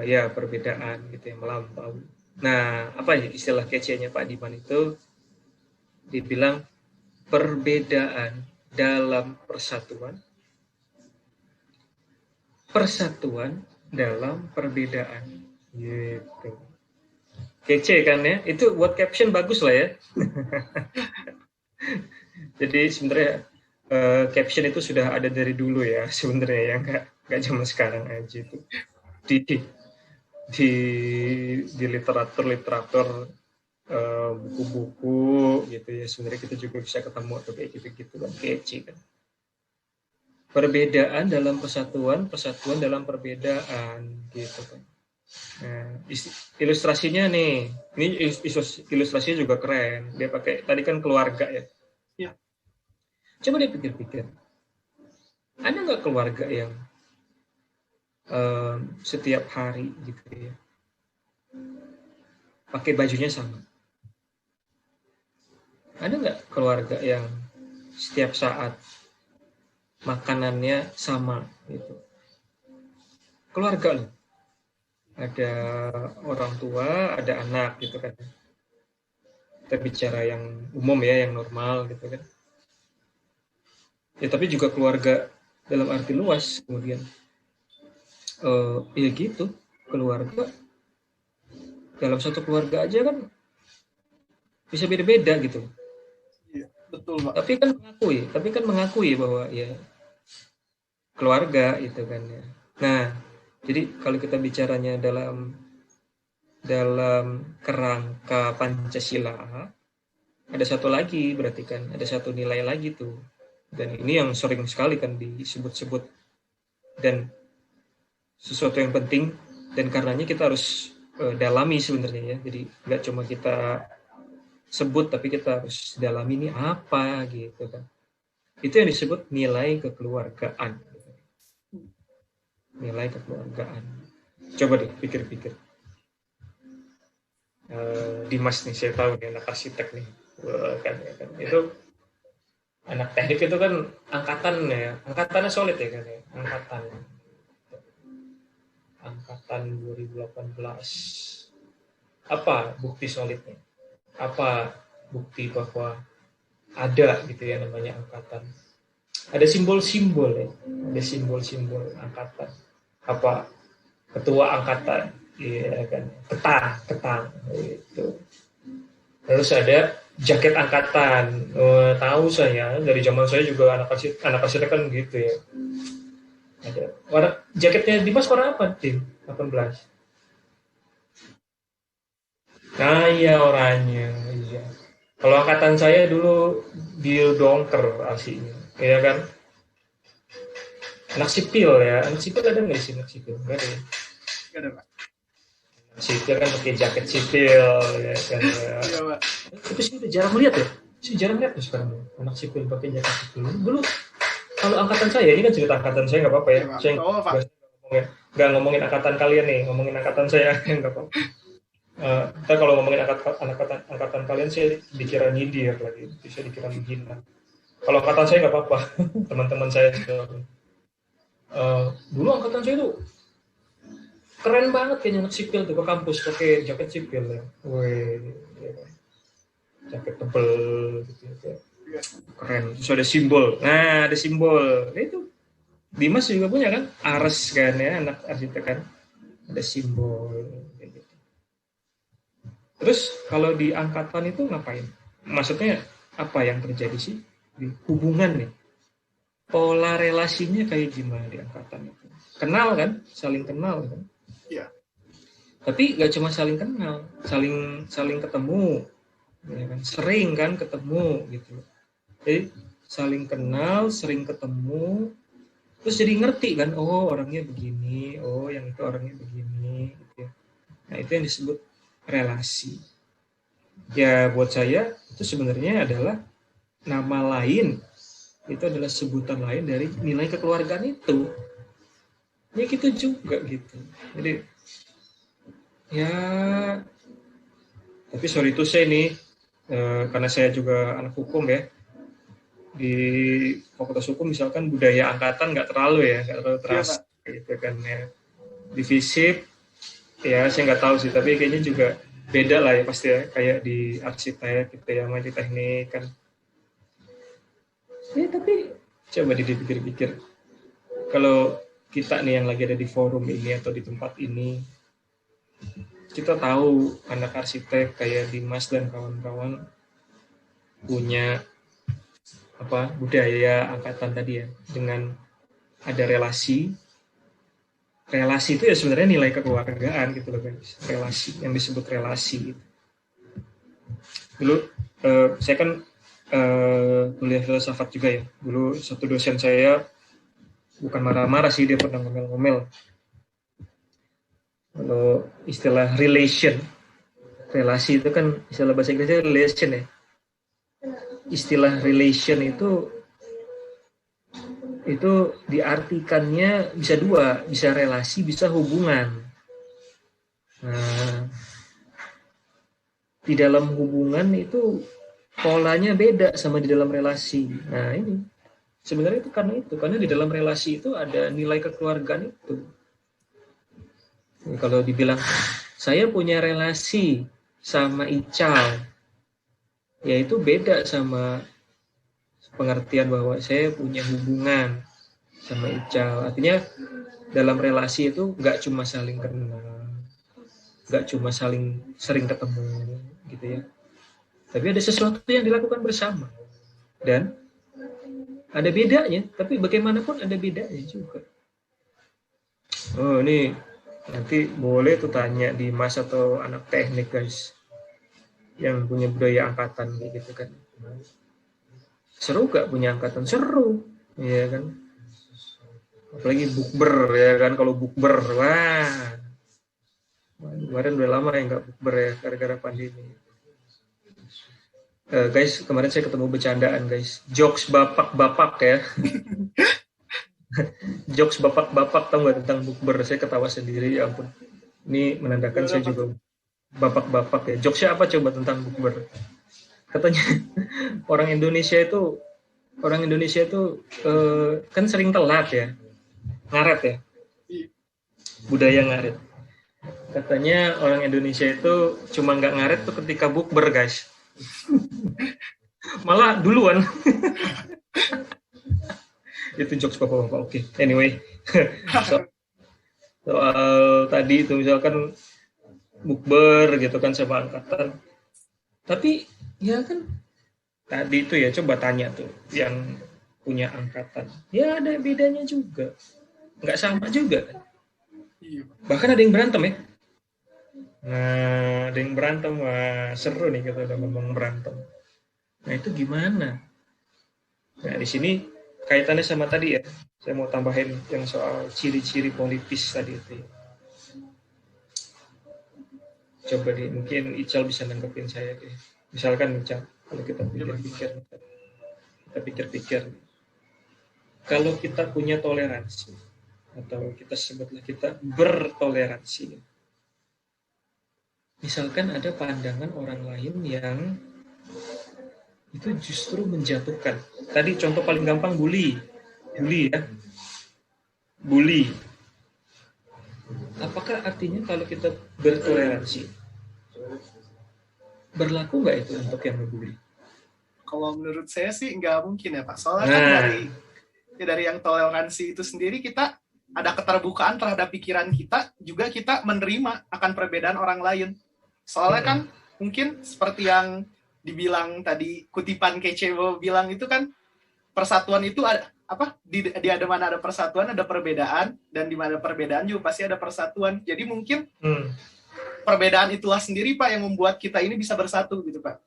[SPEAKER 2] ya perbedaan gitu ya, melampaui. Nah, apa ya istilah kece-nya Pak Diman itu? Dibilang perbedaan dalam persatuan dalam perbedaan gitu. Kece kan ya, itu buat caption bagus lah ya. Jadi sebenarnya caption itu sudah ada dari dulu ya sebenarnya ya, nggak cuma sekarang aja itu di literatur buku-buku gitu ya, sebenarnya kita juga bisa ketemu atau kayak gitu kan, kece kan. Perbedaan dalam persatuan dalam perbedaan gitu kan. Nah, ilustrasinya nih, ini ilustrasinya juga keren. Dia pakai tadi kan keluarga ya.
[SPEAKER 1] Iya.
[SPEAKER 2] Coba dia pikir-pikir, ada nggak keluarga yang setiap hari gitu ya pakai bajunya sama? Ada nggak keluarga yang setiap saat makanannya sama gitu? Keluarga loh. Ada orang tua, ada anak gitu kan. Kita bicara yang umum ya, yang normal gitu kan. Ya tapi juga keluarga dalam arti luas kemudian. Ya gitu, keluarga dalam satu keluarga aja kan bisa beda-beda gitu.
[SPEAKER 1] Iya, betul, Pak.
[SPEAKER 2] Tapi kan mengakui bahwa ya keluarga itu kan ya. Nah, jadi kalau kita bicaranya dalam kerangka Pancasila, ada satu lagi berarti kan, ada satu nilai lagi tuh. Dan ini yang sering sekali kan disebut-sebut dan sesuatu yang penting dan karenanya kita harus dalami sebenarnya ya. Jadi nggak cuma kita sebut tapi kita harus dalami ini apa gitu kan. Itu yang disebut nilai kekeluargaan. Nilai kekeluargaan. Coba deh pikir-pikir. Dimas nih, saya tahu nih anak arsitek nih. Kan. Itu anak teknik itu kan angkatannya solid ya kan ya. Angkatan 2018. Apa bukti solidnya? Apa bukti bahwa ada gitu ya namanya angkatan? Ada simbol-simbol ya. Ada simbol-simbol angkatan. Apa ketua angkatan, iya kan, ketang itu. Terus ada jaket angkatan. Tahu saya dari zaman saya juga anak arsitek kan gitu ya. Ada warna jaketnya Dimas warna apa tim 18? Nah iya oranye, iya. Kalau angkatan saya dulu Bill Donker aslinya, ya kan. Anak sipil ada nggak sih anak sipil? Nggak ada ya?
[SPEAKER 1] Nggak ada, Pak.
[SPEAKER 2] Sipil kan pakai jaket sipil ya kan ya.
[SPEAKER 1] Iya, Pak.
[SPEAKER 2] Itu sih udah jarang lihat ya. Jarang lihat tuh sekarang anak sipil pakai jaket sipil. Dulu kalau angkatan saya, ini kan cerita angkatan saya nggak apa-apa ya.
[SPEAKER 1] Iya,
[SPEAKER 2] Saya nggak ngomongin angkatan kalian nih, ngomongin angkatan saya nggak apa-apa. Kita kalau ngomongin angkatan kalian saya dikira nyindir lagi, bisa dikira menghina. Kalau angkatan saya nggak apa-apa, teman-teman saya. Dulu angkatan saya tuh keren banget kayaknya anak sipil tuh ke kampus pakai jaket sipil ya. Ya. Jaket tebel gitu ya. Keren. Terus ada simbol. Nah, ada simbol. Itu Dimas juga punya kan? Ares kan ya, anak arsitek kan. Ada simbol gitu. Terus kalau di angkatan itu ngapain? Maksudnya apa yang terjadi sih di hubungan nih? Pola relasinya kayak gimana di angkatan itu? Kenal kan? Saling kenal kan?
[SPEAKER 1] Iya.
[SPEAKER 2] Tapi nggak cuma saling kenal, saling ketemu, ya kan? Sering kan ketemu gitu. Jadi saling kenal, sering ketemu, terus jadi ngerti kan, oh orangnya begini, oh yang itu orangnya begini, gitu ya. Nah itu yang disebut relasi. Ya buat saya itu sebenarnya adalah nama lain, itu adalah sebutan lain dari nilai kekeluargaan itu. Ya gitu juga gitu. Jadi ya, tapi sorry to say nih, karena saya juga anak hukum ya, di Fakultas Hukum misalkan budaya angkatan nggak terlalu terasa gitu kan ya. Di FISIP ya saya nggak tahu sih, tapi kayaknya juga beda lah ya pasti ya, kayak di arsitek gitu ya, di teknik kan. Ya tapi coba dipikir-pikir, kalau kita nih yang lagi ada di forum ini atau di tempat ini, kita tahu anak arsitek kayak Dimas dan kawan-kawan punya budaya angkatan tadi ya, dengan ada relasi itu ya sebenarnya nilai kekeluargaan gitu loh guys, relasi yang disebut relasi gitu. Dulu saya kan kuliah filsafat juga ya, dulu satu dosen saya bukan marah-marah sih, dia pernah ngomel-ngomel, Kalau istilah relasi itu kan istilah bahasa Inggrisnya relation ya. Istilah relation itu diartikannya bisa dua, bisa relasi, bisa hubungan. Nah, di dalam hubungan itu polanya beda sama di dalam relasi. Nah ini sebenarnya karena di dalam relasi itu ada nilai kekeluargaan itu. Kalau dibilang saya punya relasi sama Ical, ya itu beda sama pengertian bahwa saya punya hubungan sama Ical. Artinya dalam relasi itu nggak cuma saling kenal, nggak cuma saling sering ketemu gitu ya, tapi ada sesuatu yang dilakukan bersama dan ada bedanya, tapi bagaimanapun ada bedanya juga. Oh ini nanti boleh tuh tanya di Mas atau anak teknik guys yang punya budaya angkatan gitu kan, seru gak punya angkatan? Seru ya kan, apalagi bukber ya kan. Kalau bukber, wah kemarin udah lama ya nggak bukber ya gara-gara pandemi. Guys, kemarin saya ketemu bercandaan guys, jokes bapak-bapak ya. Jokes bapak-bapak tahu nggak tentang bukber? Saya ketawa sendiri, ya ampun. Ini menandakan saya juga bapak-bapak ya. Jokesnya apa coba tentang bukber? Katanya orang Indonesia itu kan sering telat ya, ngaret ya, budaya ngaret. Katanya orang Indonesia itu cuma nggak ngaret tuh ketika bukber guys. Malah duluan. Itu jokes bapak-bapak. Oke. Anyway, soal tadi itu misalkan bukber gitu kan sama angkatan. Tapi ya kan tadi itu ya coba tanya tuh yang punya angkatan. Ya ada bedanya juga. Nggak sama juga kan. Bahkan ada yang berantem ya. Nah, ada yang berantem. Wah, seru nih kita udah ngomong berantem. Nah, itu gimana? Nah, di sini kaitannya sama tadi ya. Saya mau tambahin yang soal ciri-ciri politis tadi itu. Coba deh, mungkin Ical bisa nanggepin saya deh. Misalkan Ical, kalau kita pikir-pikir. Kalau kita punya toleransi, atau kita sebutlah kita bertoleransi. Misalkan ada pandangan orang lain yang itu justru menjatuhkan. Tadi contoh paling gampang bully ya. Bully. Apakah artinya kalau kita bertoleransi, berlaku nggak itu untuk yang ngebully?
[SPEAKER 1] Kalau menurut saya sih nggak mungkin ya Pak. Soalnya kan dari yang toleransi itu sendiri kita ada keterbukaan terhadap pikiran kita, juga kita menerima akan perbedaan orang lain. Soalnya kan mungkin seperti yang dibilang tadi, kutipan Kecewo bilang itu kan, persatuan itu ada apa? Di ada mana ada persatuan ada perbedaan, dan di mana perbedaan juga pasti ada persatuan. Jadi mungkin perbedaan itulah sendiri Pak yang membuat kita ini bisa bersatu gitu Pak.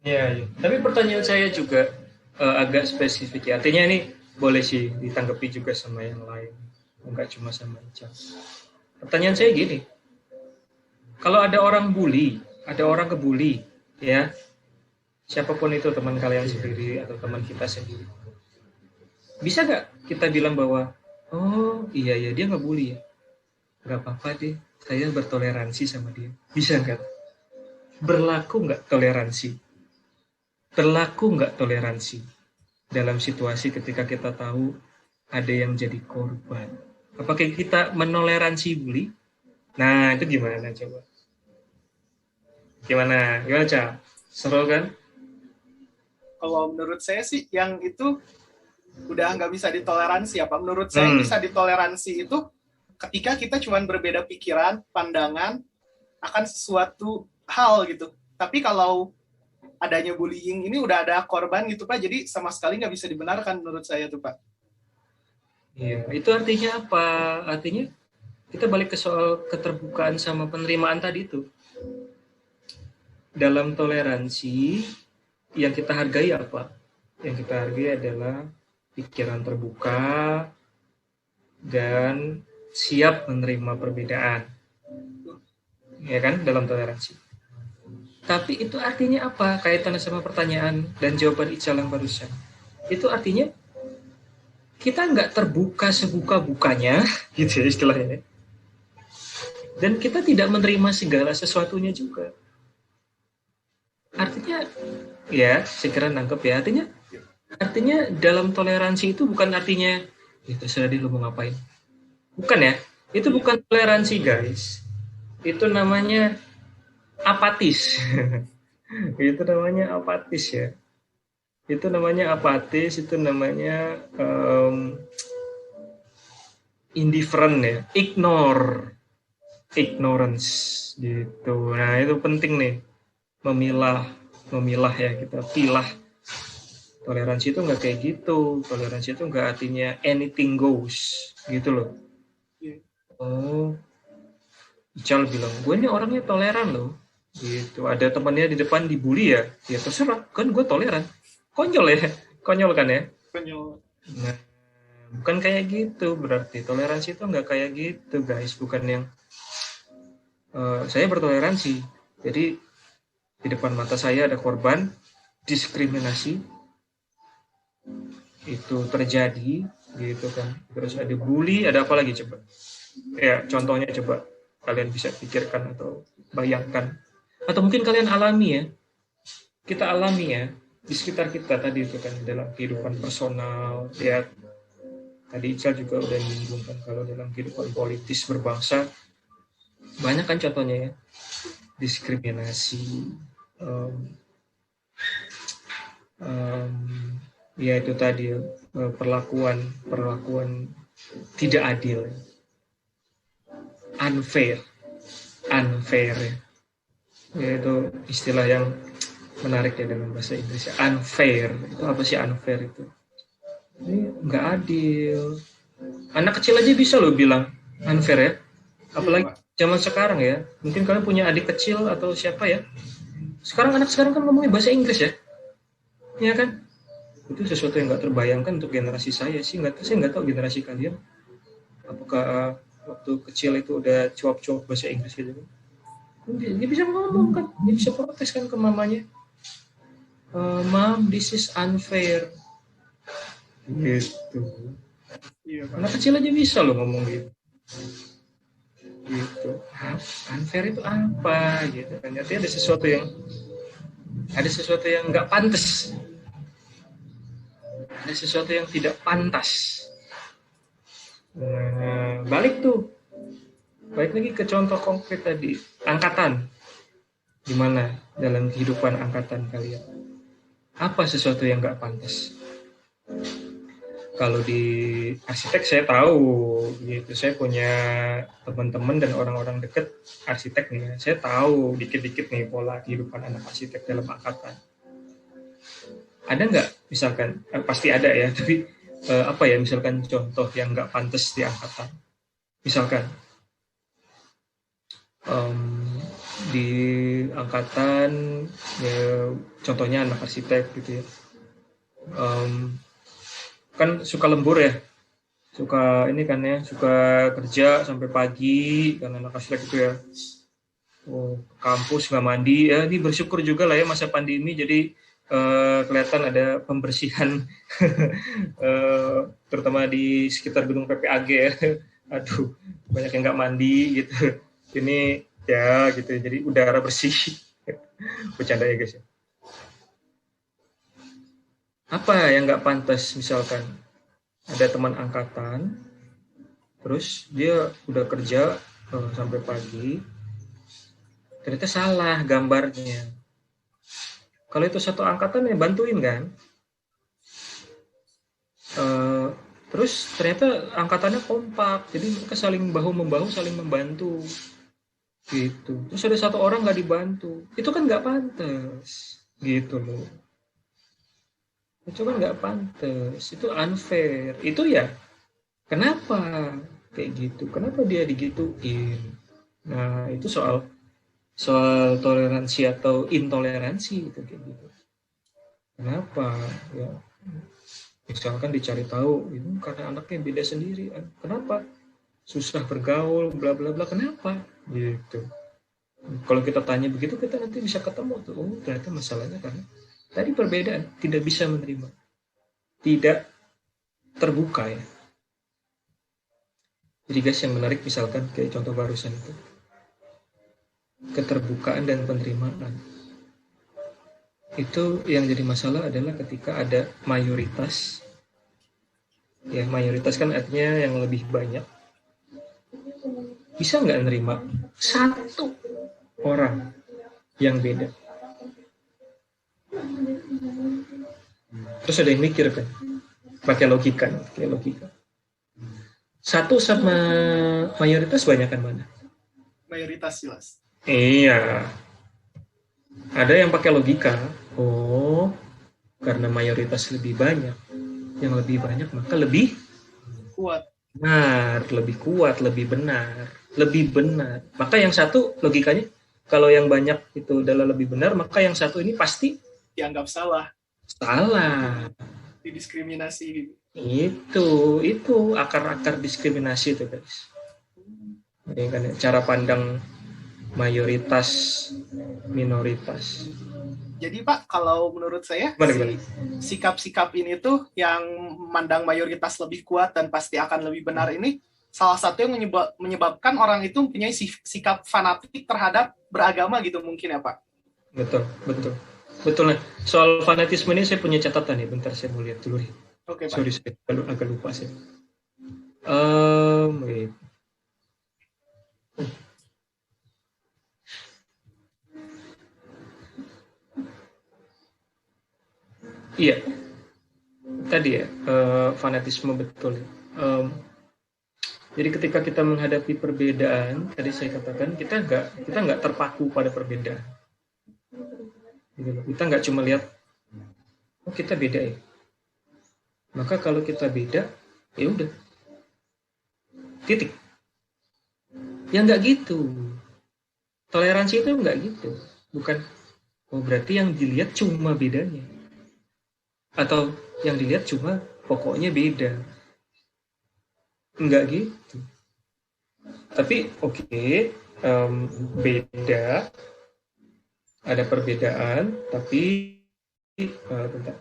[SPEAKER 2] Ya. Tapi pertanyaan saya juga agak spesifik ya. Artinya ini boleh sih ditanggapi juga sama yang lain, enggak cuma sama Ical. Pertanyaan saya gini, kalau ada orang bully, ada orang kebuli, ya, siapapun itu, teman kalian sendiri atau teman kita sendiri, bisa nggak kita bilang bahwa, oh iya ya dia nggak bully ya, nggak apa-apa deh, saya bertoleransi sama dia, bisa nggak? Berlaku nggak toleransi? Berlaku nggak toleransi dalam situasi ketika kita tahu ada yang jadi korban? Apakah kita menoleransi bully? Nah itu gimana coba? Gimana Ca? Seru kan?
[SPEAKER 1] Kalau menurut saya sih yang itu udah nggak bisa ditoleransi ya Pak. Menurut saya bisa ditoleransi itu ketika kita cuma berbeda pikiran, pandangan akan sesuatu hal gitu. Tapi kalau adanya bullying ini udah ada korban gitu Pak, jadi sama sekali nggak bisa dibenarkan menurut saya tuh Pak.
[SPEAKER 2] Iya, itu artinya apa? Artinya kita balik ke soal keterbukaan sama penerimaan tadi itu. Dalam toleransi, yang kita hargai apa? Yang kita hargai adalah pikiran terbuka dan siap menerima perbedaan, ya kan, dalam toleransi. Tapi itu artinya apa? Kaitannya sama pertanyaan dan jawaban Ical yang barusan. Itu artinya kita nggak terbuka sebuka-bukanya, gitu ya istilahnya. Dan kita tidak menerima segala sesuatunya juga. Artinya, ya, saya kira nangkep ya. Artinya dalam toleransi itu bukan artinya, ya terserah dia lu mau ngapain. Bukan ya. Itu bukan toleransi, guys. Itu namanya apatis. Itu namanya apatis ya. Itu namanya apatis, itu namanya indifferent ya, ignorance gitu. Nah, itu penting nih, memilah ya, kita pilah. Toleransi itu nggak kayak gitu. Toleransi itu nggak artinya anything goes gitu loh. Oh, Ical bilang, gue ini orangnya toleran loh. Gitu. Ada temannya di depan dibully ya, ya terserah, kan gue toleran. Konyol ya, konyol kan ya.
[SPEAKER 1] Konyol.
[SPEAKER 2] Nah, bukan kayak gitu berarti. Toleransi itu nggak kayak gitu, guys. Bukan yang saya bertoleransi. Jadi di depan mata saya ada korban diskriminasi, itu terjadi gitu kan. Terus ada bully, ada apa lagi coba? Ya, contohnya coba kalian bisa pikirkan atau bayangkan. Atau mungkin kalian alami ya. Kita alami ya di sekitar kita tadi itu kan, dalam kehidupan personal ya. Tadi Ical juga udah menyinggungkan kalau dalam kehidupan politis berbangsa banyak kan contohnya ya, diskriminasi, ya itu tadi ya, perlakuan tidak adil, unfair ya, itu istilah yang menarik ya dalam bahasa Inggris. Unfair itu apa sih? Unfair itu ini nggak adil. Anak kecil aja bisa loh bilang unfair ya, apalagi zaman sekarang ya. Mungkin kalian punya adik kecil atau siapa ya, anak sekarang kan ngomongnya bahasa Inggris ya, ya kan. Itu sesuatu yang nggak terbayangkan untuk generasi saya sih. Saya nggak tahu generasi kalian apakah waktu kecil itu udah cuap-cuap bahasa Inggris gitu. Dia bisa ngomong kan, dia bisa protes kan ke mamanya, Mom, this is unfair gitu. Anak kecil aja bisa loh ngomong gitu. Unfair itu apa gitu kan? Artinya ada sesuatu yang nggak pantas, ada sesuatu yang tidak pantas. Nah, balik lagi ke contoh konkret tadi, angkatan. Gimana dalam kehidupan angkatan kalian? Apa sesuatu yang nggak pantas? Kalau di arsitek saya tahu gitu, saya punya teman-teman dan orang-orang dekat arsitek nih, saya tahu dikit-dikit nih pola kehidupan anak arsitek dalam angkatan. Ada nggak misalkan, pasti ada ya, tapi apa ya misalkan contoh yang nggak pantas di angkatan? Misalkan di angkatan ya, contohnya anak arsitek gitu ya, kan suka lembur ya, suka ini kan ya, suka kerja sampai pagi kan anak arsitek itu ya. Kampus nggak mandi ya, ini bersyukur juga lah ya masa pandemi, jadi kelihatan ada pembersihan terutama di sekitar gedung PPAG ya. Aduh, banyak yang nggak mandi gitu. Ini ya gitu, jadi udara bersih. Bercanda ya guys ya. Apa yang nggak pantas? Misalkan ada teman angkatan, terus dia udah kerja sampai pagi, ternyata salah gambarnya. Kalau itu satu angkatan ya bantuin kan. Terus ternyata angkatannya kompak, jadi mereka saling bahu-membahu, saling membantu gitu. Terus ada satu orang nggak dibantu, itu kan nggak pantas gitu loh. Itu kan nggak pantas, itu unfair. Itu ya kenapa kayak gitu, kenapa dia digituin. Nah itu soal toleransi atau intoleransi itu kayak gitu. Kenapa ya, misalkan dicari tahu itu karena anaknya beda sendiri, kenapa susah bergaul, bla bla bla. Kenapa? Gitu. Kalau kita tanya begitu, kita nanti bisa ketemu tuh. Oh, ternyata masalahnya karena tadi perbedaan, tidak bisa menerima, tidak terbuka ya. Jadi guys, yang menarik misalkan kayak contoh barusan itu, keterbukaan dan penerimaan. Itu yang jadi masalah adalah ketika ada mayoritas. Ya, mayoritas kan artinya yang lebih banyak. Bisa nggak nerima satu orang yang beda? Terus ada yang mikir kan, pakai logika. Satu sama mayoritas banyakan mana?
[SPEAKER 1] Mayoritas jelas.
[SPEAKER 2] Iya. Ada yang pakai logika. Oh, karena mayoritas lebih banyak, yang lebih banyak maka lebih
[SPEAKER 1] Kuat.
[SPEAKER 2] benar, lebih kuat, lebih benar. Maka yang satu logikanya, kalau yang banyak itu adalah lebih benar, maka yang satu ini pasti
[SPEAKER 1] Dianggap salah. Didiskriminasi.
[SPEAKER 2] Itu akar-akar diskriminasi itu guys. Ini kan cara pandang mayoritas minoritas.
[SPEAKER 1] Jadi Pak, kalau menurut saya sikap-sikap ini tuh yang mandang mayoritas lebih kuat dan pasti akan lebih benar ini salah satu yang menyebabkan orang itu mempunyai sikap fanatik terhadap beragama gitu mungkin ya Pak.
[SPEAKER 2] Betul. Nah, soal fanatisme ini saya punya catatan nih. Bentar saya mau lihat dulu nih.
[SPEAKER 1] Oke, Pak.
[SPEAKER 2] Sorry, saya agak lupa saya. Wait. Iya, tadi ya, fanatisme betul. Jadi ketika kita menghadapi perbedaan, tadi saya katakan kita nggak terpaku pada perbedaan. Kita nggak cuma lihat, oh kita beda ya. Maka kalau kita beda, ya udah, titik. Ya nggak gitu. Toleransi itu nggak gitu. Bukan, oh berarti yang dilihat cuma bedanya. Atau yang dilihat cuma pokoknya beda. Enggak gitu. Tapi beda, ada perbedaan, tapi bentar.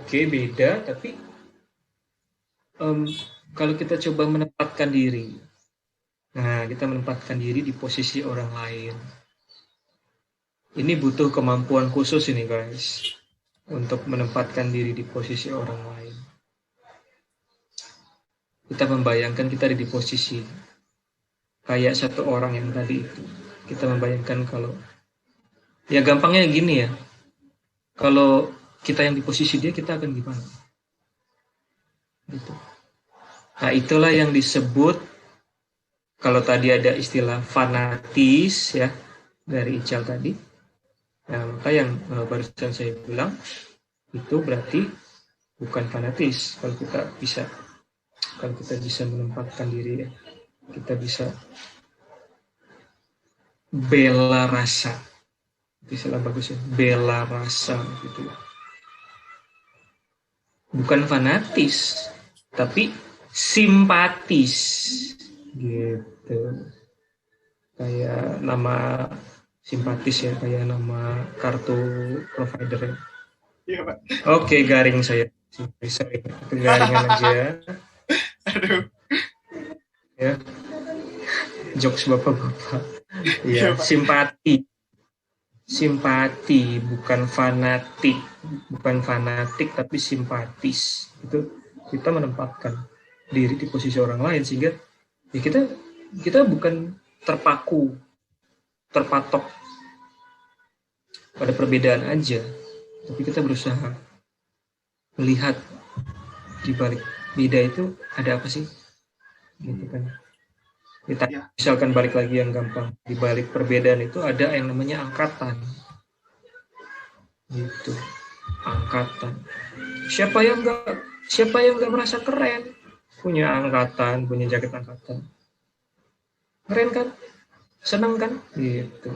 [SPEAKER 2] Beda, tapi kalau kita coba menempatkan diri, kita menempatkan diri di posisi orang lain. Ini butuh kemampuan khusus ini guys, untuk menempatkan diri di posisi orang lain. Kita membayangkan kita ada di posisi kayak satu orang yang tadi itu. Kita membayangkan kalau, ya gampangnya gini ya, kalau kita yang di posisi dia, kita akan gimana? Gitu. Nah itulah yang disebut, kalau tadi ada istilah fanatis ya dari Ical tadi. Nah maka yang barusan saya bilang itu berarti bukan fanatis. Kalau kita bisa menempatkan diri ya, kita bisa bela rasa. Istilah bagusnya bela rasa gitu ya. Bukan fanatis, tapi simpatis gitu. Kayak nama simpatis ya, kayak nama kartu provider ya.
[SPEAKER 1] Iya, Pak.
[SPEAKER 2] Oke, garing saya. Kegaringan aja.
[SPEAKER 1] Aduh.
[SPEAKER 2] Ya. Jokes bapak-bapak. Ya, simpati, bukan fanatik tapi simpatis. Itu kita menempatkan diri di posisi orang lain sehingga ya kita bukan terpatok pada perbedaan aja, tapi kita berusaha melihat di balik beda itu ada apa sih, gitu kan. Kita misalkan balik lagi yang gampang, di balik perbedaan itu ada yang namanya angkatan. Gitu. Angkatan. Siapa yang enggak merasa keren? Punya angkatan, punya jaket angkatan. Keren kan? Senang kan? Gitu.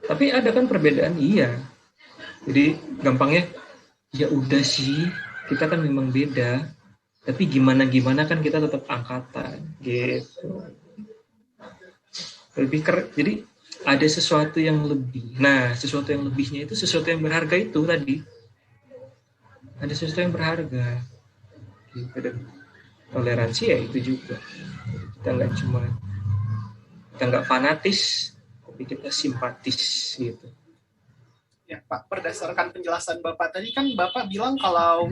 [SPEAKER 2] Tapi ada kan perbedaan? Iya. Jadi gampangnya Ya udah sih, kita kan memang beda, tapi gimana kan kita tetap angkatan gitu. Jadi ada sesuatu yang lebih. Nah, sesuatu yang lebihnya itu sesuatu yang berharga itu tadi. Ada sesuatu yang berharga. Gitu. Dan toleransi ya itu juga. Kita nggak fanatis, tapi kita simpatis gitu.
[SPEAKER 1] Ya, Pak, berdasarkan penjelasan Bapak tadi kan Bapak bilang kalau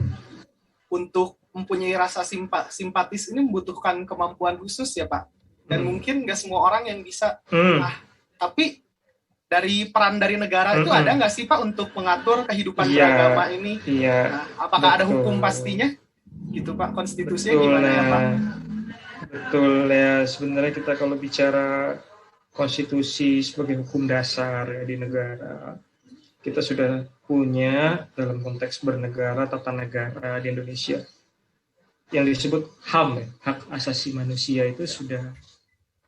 [SPEAKER 1] untuk mempunyai rasa simpatis ini membutuhkan kemampuan khusus ya Pak. Dan mungkin nggak semua orang yang bisa. Nah, tapi dari peran dari negara itu ada nggak sih Pak untuk mengatur kehidupan beragama ini? Nah, apakah ada hukum pastinya? Gitu Pak, konstitusinya gimana ya Pak?
[SPEAKER 2] Betul ya, sebenarnya kita kalau bicara konstitusi sebagai hukum dasar ya di negara, kita sudah punya dalam konteks bernegara, tata negara di Indonesia yang disebut HAM, ya, hak asasi manusia itu sudah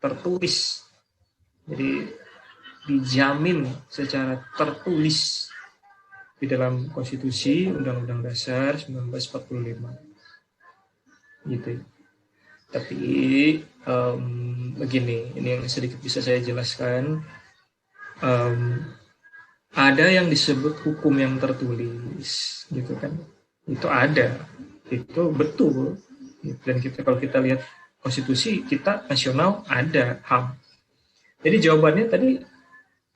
[SPEAKER 2] tertulis. Jadi dijamin secara tertulis di dalam konstitusi Undang-Undang Dasar 1945. Gitu. Tapi begini, ini yang sedikit bisa saya jelaskan. Ada yang disebut hukum yang tertulis, gitu kan? Itu ada, itu betul. Dan kalau kita lihat konstitusi kita nasional ada HAM. Jadi jawabannya tadi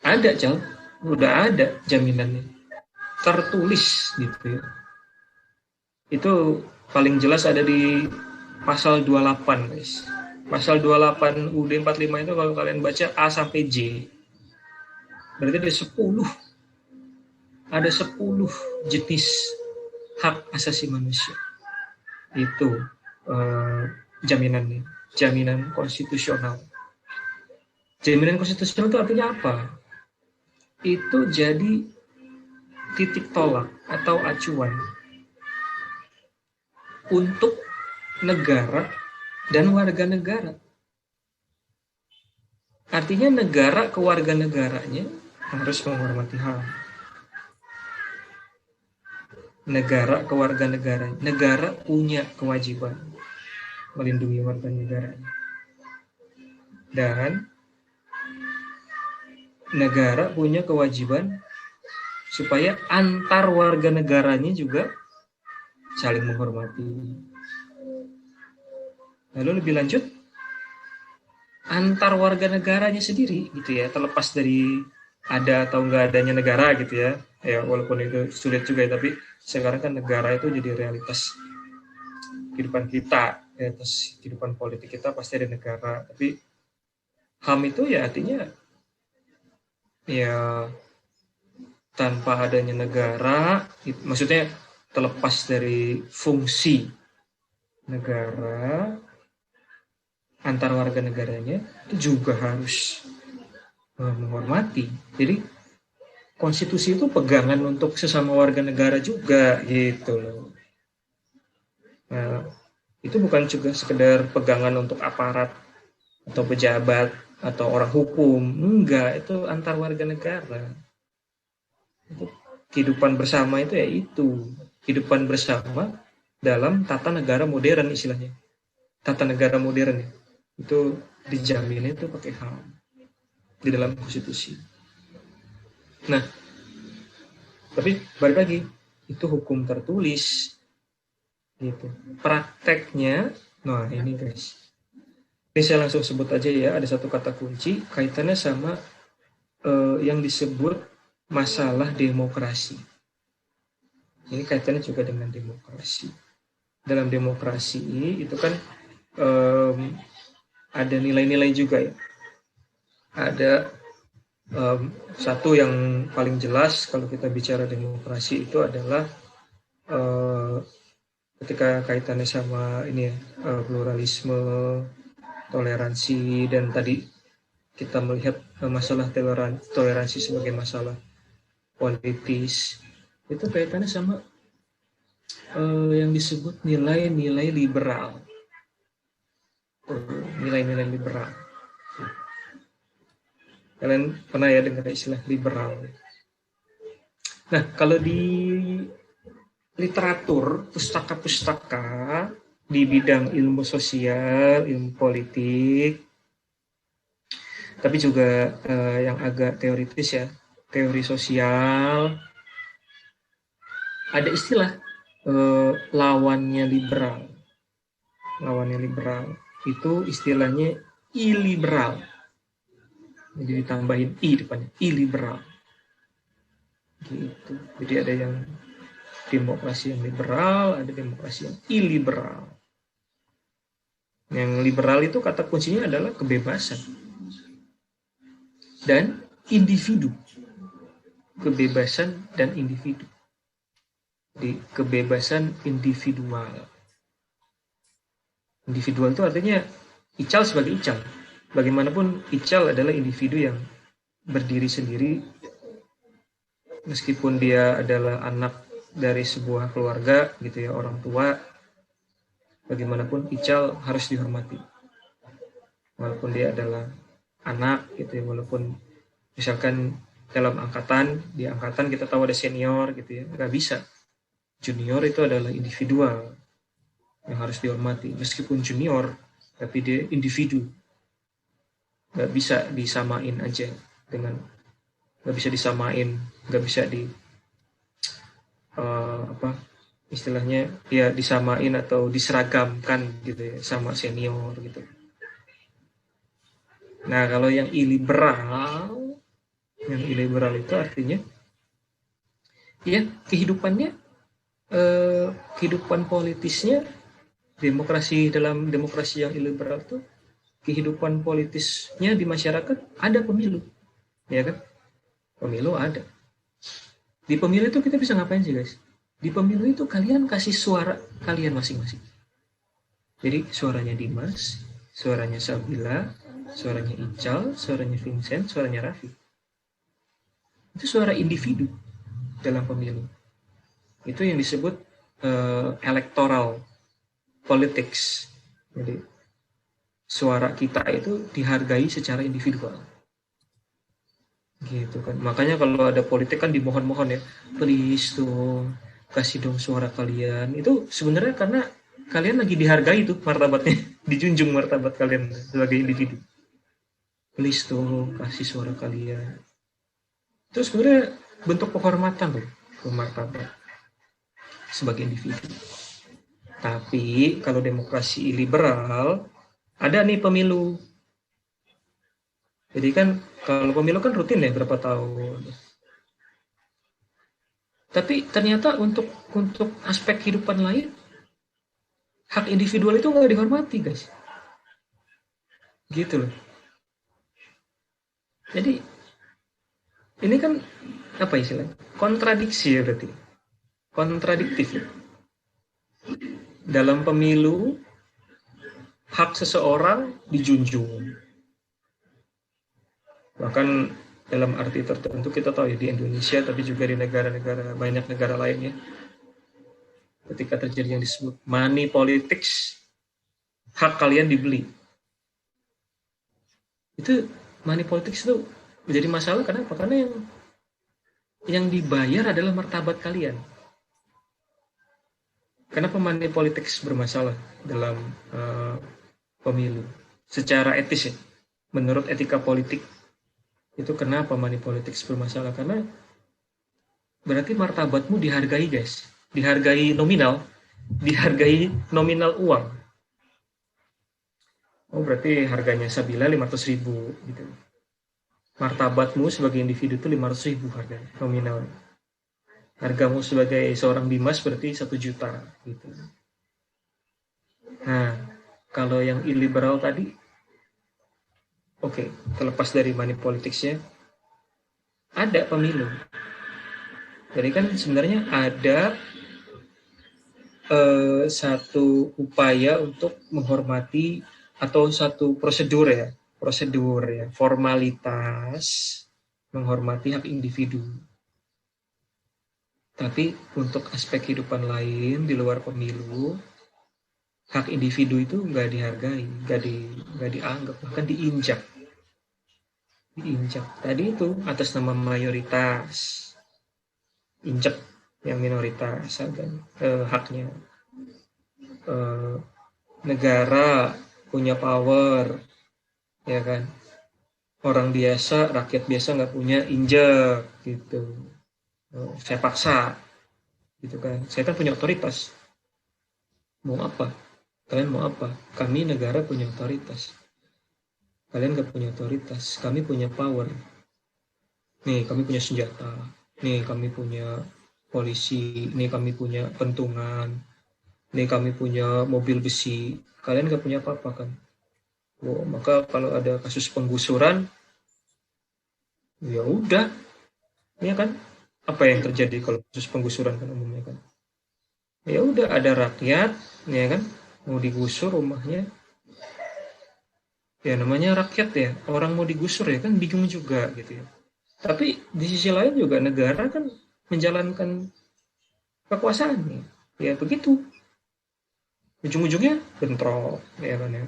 [SPEAKER 2] ada, Cal, udah ada jaminannya, tertulis gitu ya. Itu paling jelas ada di pasal 28, guys. Pasal 28 UUD 45 itu kalau kalian baca A sampai J, berarti ada 10 jenis hak asasi manusia. Itu jaminannya, jaminan konstitusional. Jaminan konstitusional itu artinya apa? Itu jadi titik tolak atau acuan untuk negara dan warga negara. Artinya negara ke warga negaranya harus menghormati HAM. Negara ke warga negaranya, negara punya kewajiban melindungi warga negaranya. Dan negara punya kewajiban supaya antar warga negaranya juga saling menghormati. Lalu lebih lanjut, antar warga negaranya sendiri gitu ya, terlepas dari ada atau enggak adanya negara gitu ya. Ya walaupun itu sulit juga ya, tapi sekarang kan negara itu jadi realitas kehidupan kita, realitas kehidupan politik kita pasti ada negara. Tapi HAM itu ya artinya ya tanpa adanya negara, maksudnya terlepas dari fungsi negara, antar warga negaranya itu juga harus menghormati. Jadi konstitusi itu pegangan untuk sesama warga negara juga gitu loh. Nah, itu bukan juga sekedar pegangan untuk aparat atau pejabat atau orang hukum, enggak, itu antar warga negara. Itu kehidupan bersama itu ya itu kehidupan bersama dalam tata negara modern istilahnya. Tata negara modern ya. Itu dijamin itu pakai HAM di dalam konstitusi. Nah, tapi balik lagi, itu hukum tertulis gitu. Prakteknya, nah ini guys, ini saya langsung sebut aja ya, ada satu kata kunci kaitannya sama yang disebut masalah demokrasi. Ini kaitannya juga dengan demokrasi. Dalam demokrasi itu kan ada nilai-nilai juga ya. Ada satu yang paling jelas kalau kita bicara demokrasi itu adalah ketika kaitannya sama ini ya, pluralisme, toleransi, dan tadi kita melihat masalah toleransi sebagai masalah politis, itu kaitannya sama yang disebut nilai-nilai liberal. Nilai-nilai liberal. Kalian pernah ya dengar istilah liberal? Nah, kalau di literatur, pustaka-pustaka di bidang ilmu sosial, ilmu politik, tapi juga yang agak teoritis ya, teori sosial. Ada istilah lawannya liberal. Lawannya liberal itu istilahnya iliberal. Jadi ditambahin i depannya, iliberal. Gitu. Jadi ada yang demokrasi yang liberal, ada demokrasi yang iliberal. Yang liberal itu kata kuncinya adalah kebebasan dan individu. Kebebasan dan individu. Jadi kebebasan individual. Individual itu artinya Ical sebagai Ical. Bagaimanapun Ical adalah individu yang berdiri sendiri, meskipun dia adalah anak dari sebuah keluarga gitu ya, orang tua. Bagaimanapun Ical harus dihormati, walaupun dia adalah anak gitu ya, walaupun misalkan dalam angkatan, di angkatan kita tahu ada senior gitu ya, nggak bisa. Junior itu adalah individual yang harus dihormati, meskipun junior tapi dia individu, nggak bisa disamain aja dengan, nggak bisa disamain, nggak bisa di apa istilahnya ya, disamain atau diseragamkan gitu ya sama senior gitu. Nah kalau yang iliberal itu artinya ya kehidupannya, kehidupan politisnya, demokrasi, dalam demokrasi yang iliberal itu kehidupan politisnya di masyarakat ada pemilu, ya kan? Pemilu ada. Di pemilu itu kita bisa ngapain sih guys? Di pemilu itu kalian kasih suara kalian masing-masing. Jadi suaranya Dimas, suaranya Sabila, suaranya Ical, suaranya Vincent, suaranya Raffi. Itu suara individu dalam pemilu. Itu yang disebut electoral politics. Jadi suara kita itu dihargai secara individual. Gitu kan. Makanya kalau ada politik kan dimohon-mohon ya, please dong, kasih dong suara kalian. Itu sebenarnya karena kalian lagi dihargai tuh martabatnya, dijunjung martabat kalian sebagai individu. Please dong, kasih suara kalian. Itu sebenarnya bentuk penghormatan tuh ke martabat sebagai individu. Tapi kalau demokrasi liberal ada nih pemilu. Jadi kan kalau pemilu kan rutin ya berapa tahun. Tapi ternyata untuk aspek kehidupan lain, hak individual itu nggak dihormati guys. Gitu loh. Jadi ini kan apa istilahnya? Kontradiksi ya berarti. Kontradiktif ya. Dalam pemilu hak seseorang dijunjung. Bahkan dalam arti tertentu kita tahu ya di Indonesia, tapi juga di negara-negara, banyak negara lainnya, ketika terjadi yang disebut money politics, hak kalian dibeli. Itu money politics itu menjadi masalah. Kenapa? Karena yang dibayar adalah martabat kalian. Kenapa money politics bermasalah dalam pemilu? Secara etis ya, menurut etika politik, itu kenapa money politics bermasalah? Karena berarti martabatmu dihargai guys, dihargai nominal uang. Oh berarti harganya Sabila 500.000 gitu. Martabatmu sebagai individu itu 500.000 harganya nominal. Hargamu sebagai seorang Dimas berarti 1 juta gitu. Nah kalau yang iliberal tadi, oke, terlepas dari money politicsnya, ada pemilu. Jadi kan sebenarnya ada satu upaya untuk menghormati, atau satu prosedur ya, formalitas menghormati hak individu. Tapi untuk aspek kehidupan lain di luar pemilu, hak individu itu nggak dihargai, nggak dianggap, bahkan diinjak. Tadi itu atas nama mayoritas, injak yang minoritas dan haknya. Negara punya power, ya kan? Orang biasa, rakyat biasa nggak punya, injek gitu. Saya paksa, gitu kan? Saya kan punya otoritas. Mau apa? Kalian mau apa? Kami negara punya otoritas. Kalian nggak punya otoritas. Kami punya power. Nih, kami punya senjata. Nih, kami punya polisi. Nih, kami punya pentungan. Nih, kami punya mobil besi. Kalian nggak punya apa-apa kan? Oh, maka kalau ada kasus penggusuran, ya udah, ya kan? Apa yang terjadi kalau kasus penggusuran kan umumnya kan? Ya udah, ada rakyat, ya kan? Mau digusur rumahnya, ya namanya rakyat ya. Orang mau digusur ya kan bingung juga gitu ya. Tapi di sisi lain juga negara kan menjalankan kekuasaannya. Ya begitu. Ujung-ujungnya bentrok, ya kan ya.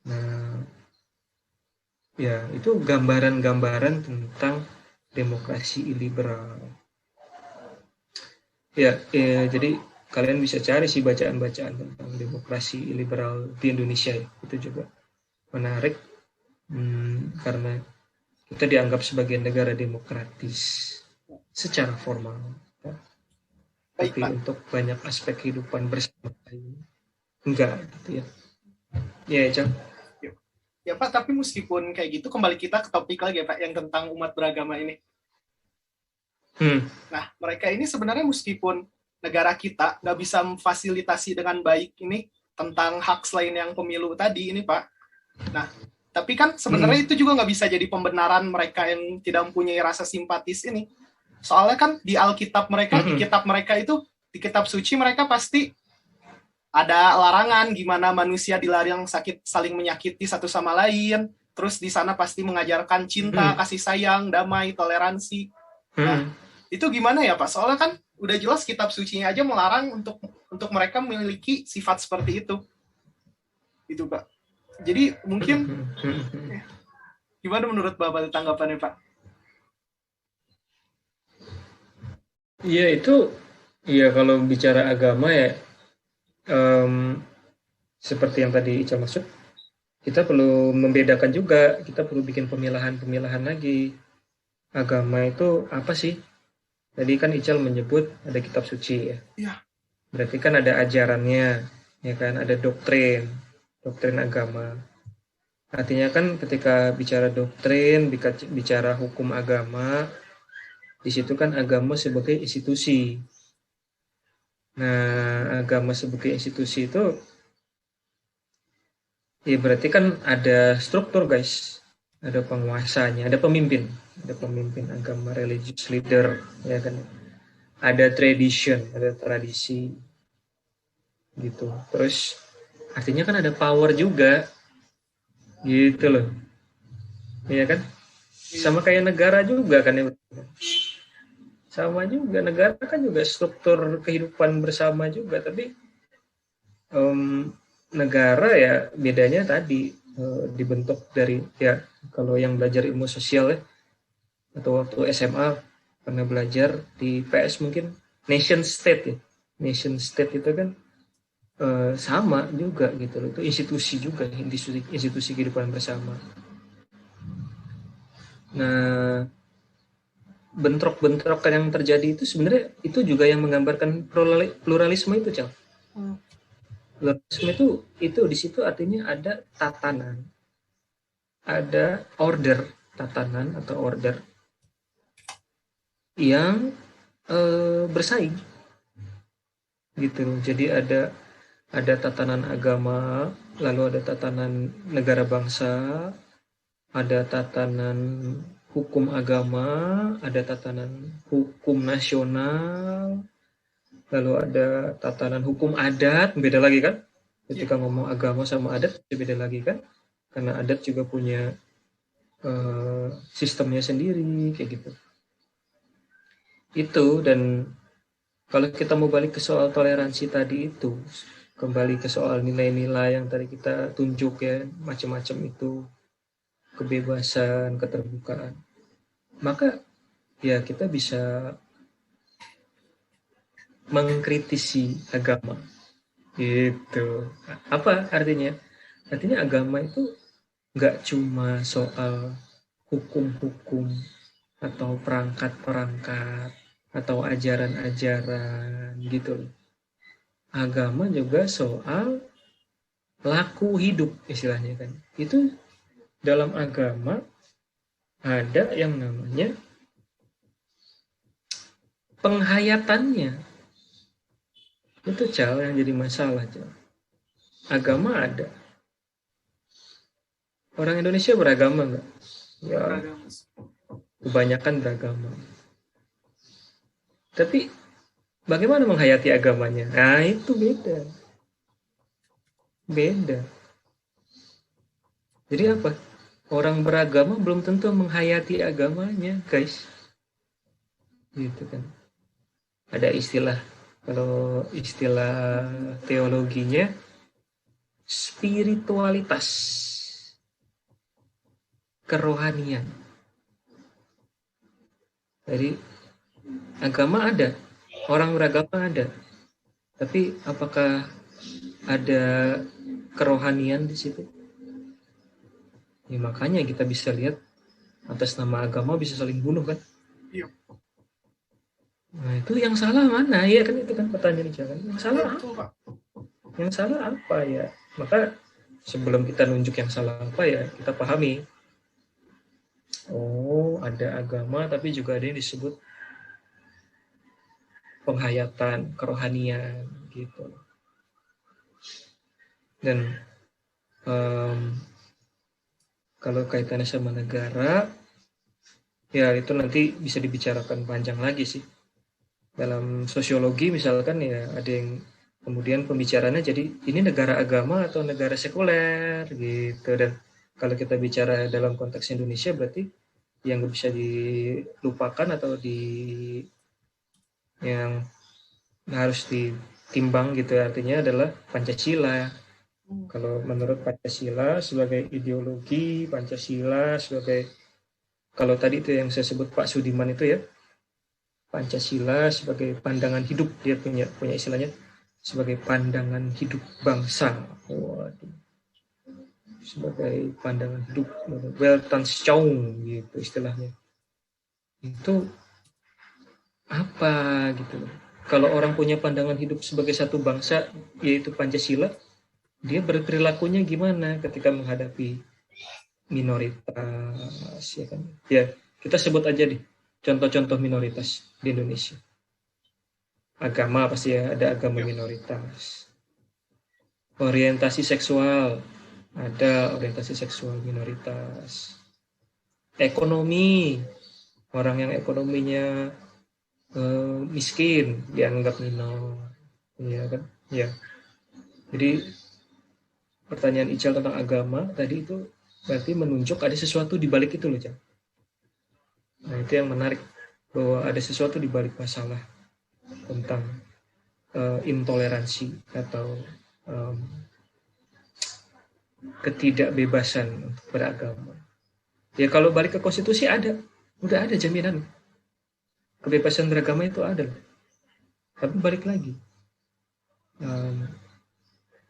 [SPEAKER 2] Nah, ya itu gambaran-gambaran tentang demokrasi iliberal. Ya, jadi kalian bisa cari sih bacaan-bacaan tentang demokrasi liberal di Indonesia ya. Itu juga menarik karena kita dianggap sebagai negara demokratis secara formal. Ya.
[SPEAKER 1] Baik,
[SPEAKER 2] Tapi
[SPEAKER 1] Pak.
[SPEAKER 2] untuk banyak aspek kehidupan bersama enggak gitu ya. Ya, Cang.
[SPEAKER 1] Ya Pak, tapi meskipun kayak gitu, kembali kita ke topik lagi ya Pak, yang tentang umat beragama ini. Nah, mereka ini sebenarnya meskipun negara kita nggak bisa memfasilitasi dengan baik ini tentang hak selain yang pemilu tadi ini Pak. Nah, tapi kan sebenarnya itu juga nggak bisa jadi pembenaran mereka yang tidak mempunyai rasa simpatis ini. Soalnya kan di Alkitab mereka, di kitab mereka itu, di kitab suci mereka pasti ada larangan gimana manusia dilarang sakit saling menyakiti satu sama lain. Terus di sana pasti mengajarkan cinta, kasih sayang, damai, toleransi. Nah, itu gimana ya Pak? Soalnya kan udah jelas kitab sucinya aja melarang untuk mereka memiliki sifat seperti itu. Itu Pak. Jadi mungkin gimana menurut Bapak tanggapannya Pak?
[SPEAKER 2] Iya itu, iya kalau bicara agama ya seperti yang tadi Ica maksud, kita perlu membedakan juga, kita perlu bikin pemilahan-pemilahan lagi. Agama itu apa sih? Tadi kan Ical menyebut ada kitab suci ya.
[SPEAKER 1] Iya.
[SPEAKER 2] Berarti kan ada ajarannya, ya kan, ada doktrin agama. Artinya kan ketika bicara doktrin, bicara hukum agama, di situ kan agama sebagai institusi. Nah, agama sebagai institusi itu ya berarti kan ada struktur guys, ada penguasanya, ada pemimpin agama, religious leader, ya kan, ada tradition, ada tradisi, gitu. Terus artinya kan ada power juga, gitu loh, ya kan? Sama kayak negara juga kan ya, sama juga negara kan juga struktur kehidupan bersama juga, tapi negara ya bedanya tadi dibentuk dari ya kalau yang belajar ilmu sosial ya atau waktu SMA pernah belajar di PS mungkin nation state ya, nation state itu kan sama juga gitu loh, itu institusi juga, institusi kehidupan bersama. Nah, bentrok-bentrok yang terjadi itu sebenarnya itu juga yang menggambarkan pluralisme itu, Cal. Pluralisme itu di situ artinya ada tatanan, ada order, tatanan atau order yang bersaing gitu. Jadi ada tatanan agama, lalu ada tatanan negara bangsa, ada tatanan hukum agama, ada tatanan hukum nasional, lalu ada tatanan hukum adat, beda lagi kan? Ketika ngomong agama sama adat beda lagi kan? Karena adat juga punya sistemnya sendiri kayak gitu. Itu, dan kalau kita mau balik ke soal toleransi tadi itu, kembali ke soal nilai-nilai yang tadi kita tunjuk ya, macam-macam itu, kebebasan, keterbukaan, maka ya kita bisa mengkritisi agama. Gitu. Apa artinya? Artinya agama itu nggak cuma soal hukum-hukum atau perangkat-perangkat atau ajaran-ajaran gitu. Agama juga soal laku hidup istilahnya kan. Itu dalam agama ada yang namanya penghayatannya. Itu yang jadi masalah. Agama ada. Orang Indonesia beragama nggak? Ya, kebanyakan beragama. Tapi bagaimana menghayati agamanya? Nah, itu beda. Beda. Jadi apa? Orang beragama belum tentu menghayati agamanya, guys. Gitu kan. Ada istilah, kalau istilah teologinya, spiritualitas, kerohanian. Jadi agama ada, orang beragama ada, tapi apakah ada kerohanian di situ? Ya, makanya kita bisa lihat atas nama agama bisa saling bunuh kan?
[SPEAKER 1] Iya.
[SPEAKER 2] Nah itu yang salah mana? Ya kan itu kan pertanyaan jangan. Yang salah apa? Yang salah apa ya? Maka sebelum kita nunjuk yang salah apa ya, kita pahami. Oh, ada agama tapi juga ada yang disebut penghayatan, kerohanian gitu. Dan kalau kaitannya sama negara, ya itu nanti bisa dibicarakan panjang lagi sih. Dalam sosiologi misalkan ya ada yang kemudian pembicaranya jadi ini negara agama atau negara sekuler gitu. Dan kalau kita bicara dalam konteks Indonesia berarti yang nggak bisa dilupakan atau yang harus ditimbang gitu artinya adalah Pancasila. Kalau menurut Pancasila sebagai ideologi, Pancasila sebagai, kalau tadi itu yang saya sebut Pak Sudiman itu ya, Pancasila sebagai pandangan hidup, dia punya istilahnya sebagai pandangan hidup bangsa. Waduh. Sebagai pandangan hidup, Weltanschauung gitu istilahnya. Itu apa gitu loh. Kalau orang punya pandangan hidup sebagai satu bangsa, yaitu Pancasila, dia berperilakunya gimana ketika menghadapi minoritas, ya kan? Ya, kita sebut aja deh contoh-contoh minoritas di Indonesia. Agama pasti ya, ada agama minoritas. Orientasi seksual, ada orientasi seksual minoritas. Ekonomi, orang yang ekonominya miskin dianggap minor, ya kan? Ya. Jadi pertanyaan Ical tentang agama tadi itu berarti menunjuk ada sesuatu di balik itu loh, Cang. Nah, itu yang menarik, bahwa ada sesuatu di balik masalah tentang intoleransi atau ketidakbebasan untuk beragama. Ya kalau balik ke konstitusi ada, udah ada jaminan kebebasan beragama itu ada. Tapi balik lagi,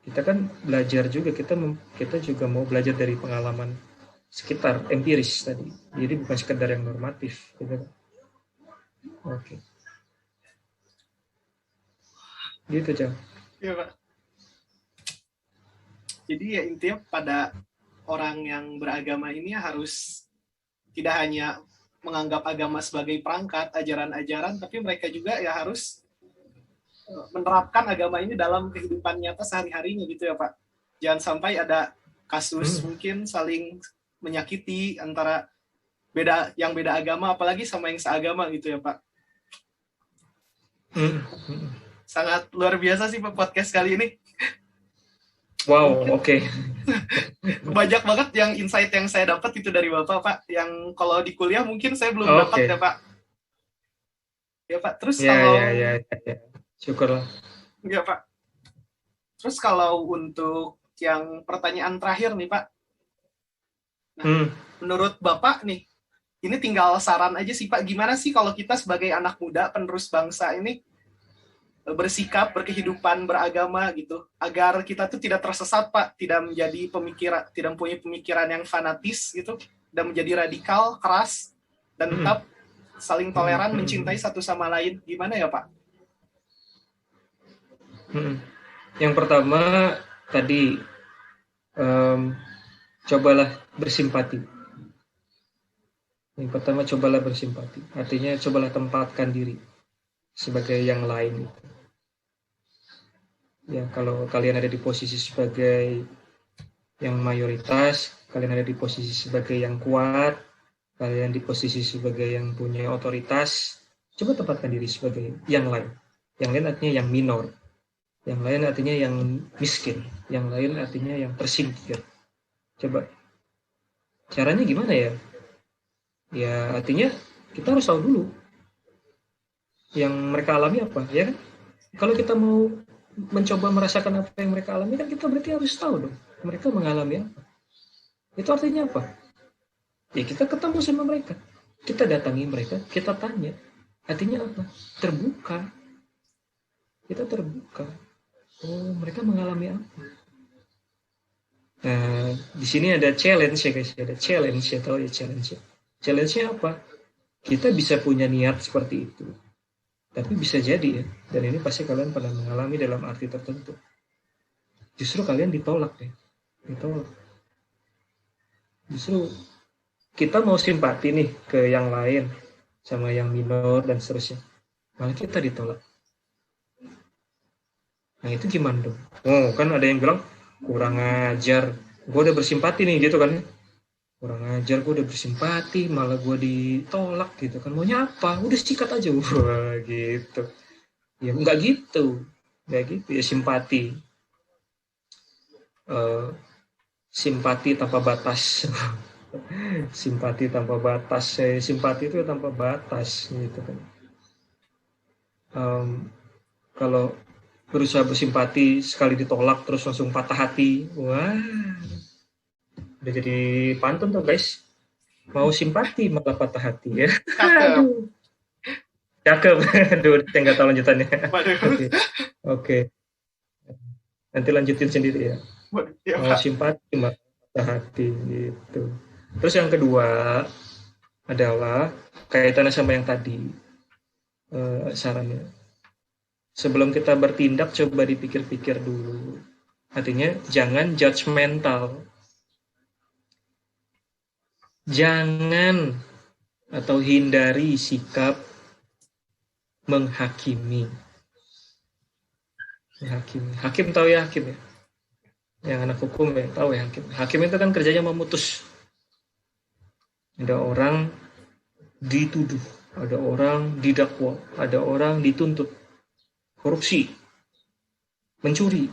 [SPEAKER 2] kita kan belajar juga, kita juga mau belajar dari pengalaman sekitar, empiris tadi. Jadi bukan sekedar yang normatif, gitu. Oke. Gitu, Cang.
[SPEAKER 1] Iya, Pak. Jadi ya intinya pada orang yang beragama ini harus tidak hanya menganggap agama sebagai perangkat, ajaran-ajaran, tapi mereka juga ya harus menerapkan agama ini dalam kehidupan nyata sehari-harinya gitu ya Pak. Jangan sampai ada kasus mungkin saling menyakiti antara yang beda agama, apalagi sama yang seagama gitu ya Pak. Sangat luar biasa sih Pak podcast kali ini.
[SPEAKER 2] Wow, oke.
[SPEAKER 1] Banyak banget yang insight yang saya dapat itu dari Bapak, Pak. Yang kalau di kuliah mungkin saya belum dapat ya, Pak. Ya, Pak. Terus kalau...
[SPEAKER 2] Ya. Syukurlah.
[SPEAKER 1] Ya, Pak. Terus kalau untuk yang pertanyaan terakhir nih, Pak. Nah, menurut Bapak nih, ini tinggal saran aja sih, Pak. Gimana sih kalau kita sebagai anak muda, penerus bangsa ini, bersikap, berkehidupan, beragama gitu, agar kita tuh tidak tersesat Pak, tidak menjadi pemikiran, tidak mempunyai pemikiran yang fanatis gitu, dan menjadi radikal, keras, dan tetap saling toleran, mencintai satu sama lain. Gimana ya Pak?
[SPEAKER 2] Yang pertama tadi cobalah bersimpati. Yang pertama cobalah bersimpati. Artinya cobalah tempatkan diri sebagai yang lain. Ya, kalau kalian ada di posisi sebagai yang mayoritas, kalian ada di posisi sebagai yang kuat, kalian di posisi sebagai yang punya otoritas, coba tempatkan diri sebagai yang lain. Yang lain artinya yang minor. Yang lain artinya yang miskin. Yang lain artinya yang tersingkir. Coba. Caranya gimana ya? Ya artinya kita harus tahu dulu yang mereka alami apa, ya kan? Kalau kita mau mencoba merasakan apa yang mereka alami kan kita berarti harus tahu dong mereka mengalami apa. Itu artinya apa? Ya kita ketemu sama mereka, kita datangi mereka, kita tanya. Artinya apa? Terbuka. Kita terbuka. Oh, mereka mengalami apa? Nah, di sini ada challenge ya guys, ada challenge ya, tahu ya challenge. Challenge-nya apa? Kita bisa punya niat seperti itu. Tapi bisa jadi ya, dan ini pasti kalian pernah mengalami dalam arti tertentu. Justru kalian ditolak deh. Ditolak. Justru kita mau simpati nih ke yang lain, sama yang minor dan seterusnya. Malah kita ditolak. Nah itu gimana dong? Oh kan ada yang bilang, kurang ajar. Gue udah bersimpati nih gitu kan. Kurang ajar, gue udah bersimpati, malah gue ditolak gitu kan. Maunya apa? Udah sikat aja. Wah gitu. Ya enggak gitu. Enggak gitu ya, simpati. Simpati tanpa batas. Simpati tanpa batas. Simpati itu tanpa batas gitu kan. Kalau berusaha bersimpati sekali ditolak terus langsung patah hati, wah udah jadi pantun tuh guys. Mau simpati malah patah hati ya. Aduh. Cakep. Aduh, saya nggak tahu lanjutannya. Oke. Nanti lanjutin sendiri ya. Mau simpati malah patah hati gitu. Terus yang kedua adalah kaitannya sama yang tadi sarannya. Sebelum kita bertindak coba dipikir-pikir dulu. Artinya jangan judgmental. Jangan atau hindari sikap menghakimi. Hakim tahu ya hakim ya? Yang anak hukum ya tahu ya hakim. Hakim itu kan kerjanya memutus. Ada orang dituduh, ada orang didakwa, ada orang dituntut korupsi, mencuri,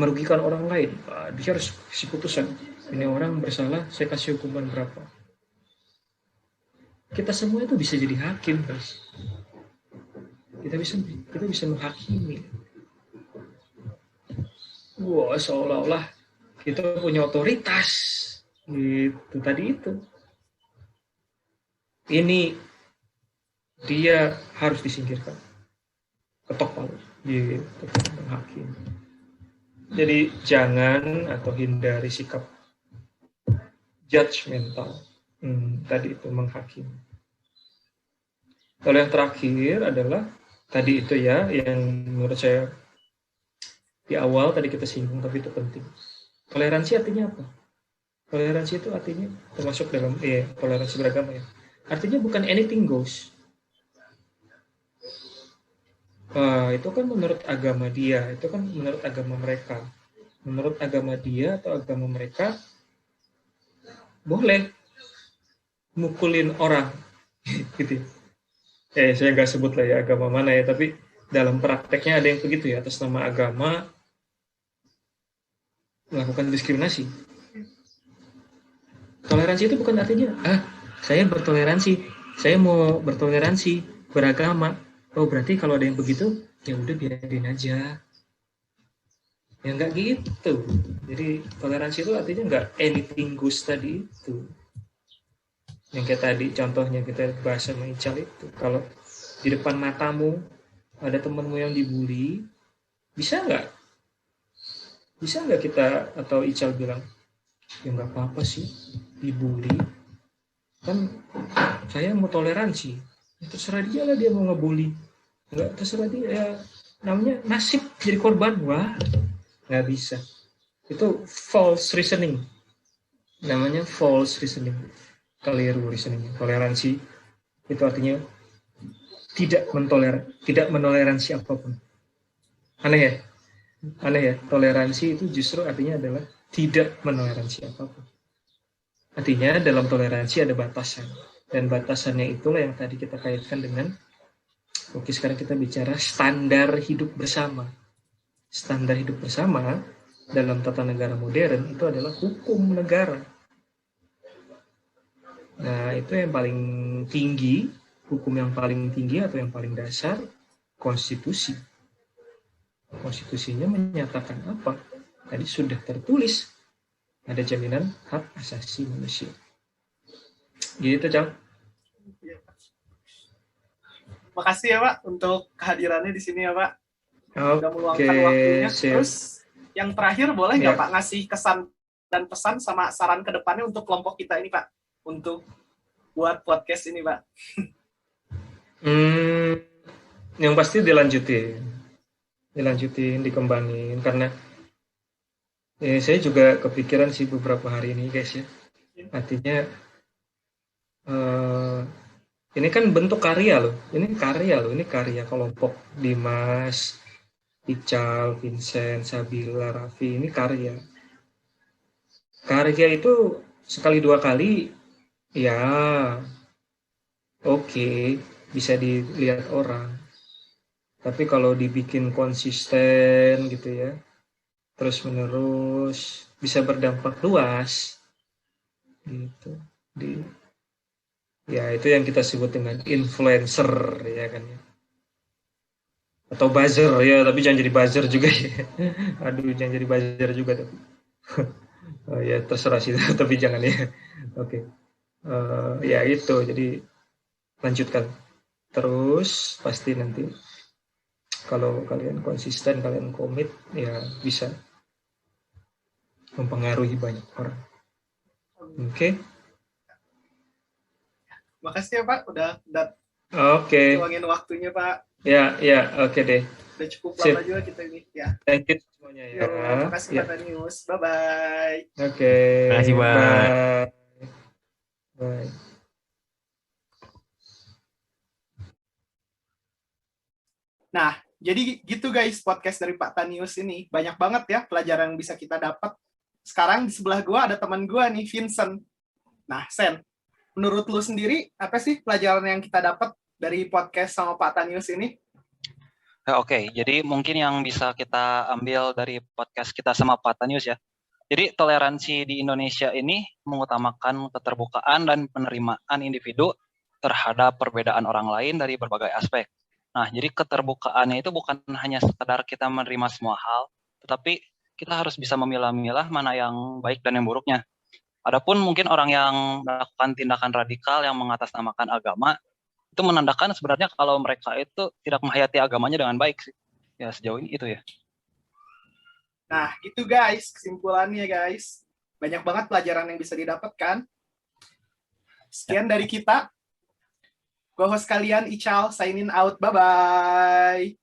[SPEAKER 2] merugikan orang lain. Dia harus kasih putusan. Ini orang bersalah, saya kasih hukuman berapa. Kita semua itu bisa jadi hakim, guys. Kita bisa menghakimi. Wah, seolah-olah kita punya otoritas. Itu tadi itu. Ini dia harus disingkirkan. Ketok palu. Gitu, menghakimi. Jadi jangan atau hindari sikap judgmental. Tadi itu menghakimi. Kalau yang terakhir adalah tadi itu ya, yang menurut saya di awal tadi kita singgung, tapi itu penting. Toleransi artinya apa? Toleransi itu artinya termasuk dalam toleransi beragama ya. Artinya bukan anything goes. Itu kan menurut agama dia, itu kan menurut agama mereka. Menurut agama dia atau agama mereka boleh mukulin orang gitu. Saya nggak sebut lah ya agama mana ya, tapi dalam prakteknya ada yang begitu ya, atas nama agama melakukan diskriminasi. Toleransi itu bukan artinya saya bertoleransi, saya mau bertoleransi beragama. Oh berarti kalau ada yang begitu ya udah biarin aja. Ya nggak gitu. Jadi toleransi itu artinya nggak anything goes tadi itu. Yang kayak tadi contohnya kita bahas sama Ical itu, kalau di depan matamu ada temanmu yang dibully, bisa nggak kita atau Ical bilang, ya nggak apa-apa sih dibully, kan saya mau toleransi, ya, terserah dia lah dia mau ngebully, nggak terserah dia, ya, namanya nasib jadi korban. Wah, nggak bisa, itu false reasoning, namanya false reasoning, keliru reasoning. Toleransi itu artinya tidak menoleransi apapun. Aneh ya, toleransi itu justru artinya adalah tidak menoleransi apapun. Artinya dalam toleransi ada batasan, dan batasannya itulah yang tadi kita kaitkan dengan, oke, sekarang kita bicara standar hidup bersama. Standar hidup bersama dalam tata negara modern itu adalah hukum negara. Nah, itu yang paling tinggi, hukum yang paling tinggi atau yang paling dasar, konstitusi. Konstitusinya menyatakan apa? Tadi sudah tertulis, ada jaminan hak asasi manusia. Gitu, Cang.
[SPEAKER 1] Makasih ya Pak untuk kehadirannya di sini ya Pak. Sudah
[SPEAKER 2] Oke,
[SPEAKER 1] meluangkan waktunya.
[SPEAKER 2] sip.
[SPEAKER 1] Terus yang terakhir boleh nggak
[SPEAKER 2] Ya.
[SPEAKER 1] Pak ngasih kesan dan pesan sama saran ke depannya untuk kelompok kita ini Pak, untuk buat podcast ini Pak?
[SPEAKER 2] Yang pasti dilanjutin, dikembangin, karena saya juga kepikiran sih beberapa hari ini guys ya. Artinya ini kan bentuk karya loh, ini karya kelompok Dimas, Ical, Vincent, Sabila, Raffi, ini karya itu sekali dua kali ya oke, bisa dilihat orang, tapi kalau dibikin konsisten gitu ya, terus menerus, bisa berdampak luas gitu, ya itu yang kita sebut dengan influencer ya kan ya, atau buzzer ya, tapi jangan jadi buzzer juga ya. Aduh, jangan jadi buzzer juga tapi ya terserah sih tapi jangan ya. Oke. Ya itu, jadi lanjutkan terus, pasti nanti kalau kalian konsisten, kalian komit, ya bisa mempengaruhi banyak orang. Oke.
[SPEAKER 1] Makasih ya Pak, udah
[SPEAKER 2] Oke.
[SPEAKER 1] luangin waktunya Pak.
[SPEAKER 2] Ya, oke deh.
[SPEAKER 1] Udah cukup lama juga kita ini ya.
[SPEAKER 2] Thank you semuanya ya.
[SPEAKER 1] Terima kasih Pak Tanius. Bye bye.
[SPEAKER 2] Oke.
[SPEAKER 3] Terima kasih, Pak.
[SPEAKER 2] Bye.
[SPEAKER 1] Nah, jadi gitu guys podcast dari Pak Tanius ini. Banyak banget ya pelajaran yang bisa kita dapat. Sekarang di sebelah gua ada teman gua nih, Vincent. Nah, Sen, menurut lu sendiri apa sih pelajaran yang kita dapat dari podcast sama Pak Tanius ini?
[SPEAKER 3] Oke, jadi mungkin yang bisa kita ambil dari podcast kita sama Pak Tanius ya. Jadi toleransi di Indonesia ini mengutamakan keterbukaan dan penerimaan individu terhadap perbedaan orang lain dari berbagai aspek. Nah, jadi keterbukaannya itu bukan hanya sekedar kita menerima semua hal, tetapi kita harus bisa memilah-milah mana yang baik dan yang buruknya. Adapun mungkin orang yang melakukan tindakan radikal yang mengatasnamakan agama, itu menandakan sebenarnya kalau mereka itu tidak menghayati agamanya dengan baik sih. Ya sejauh ini itu ya.
[SPEAKER 1] Nah, itu guys, kesimpulannya guys. Banyak banget pelajaran yang bisa didapatkan. Sekian dari kita. Gue host kalian, Ical, signing out. Bye-bye.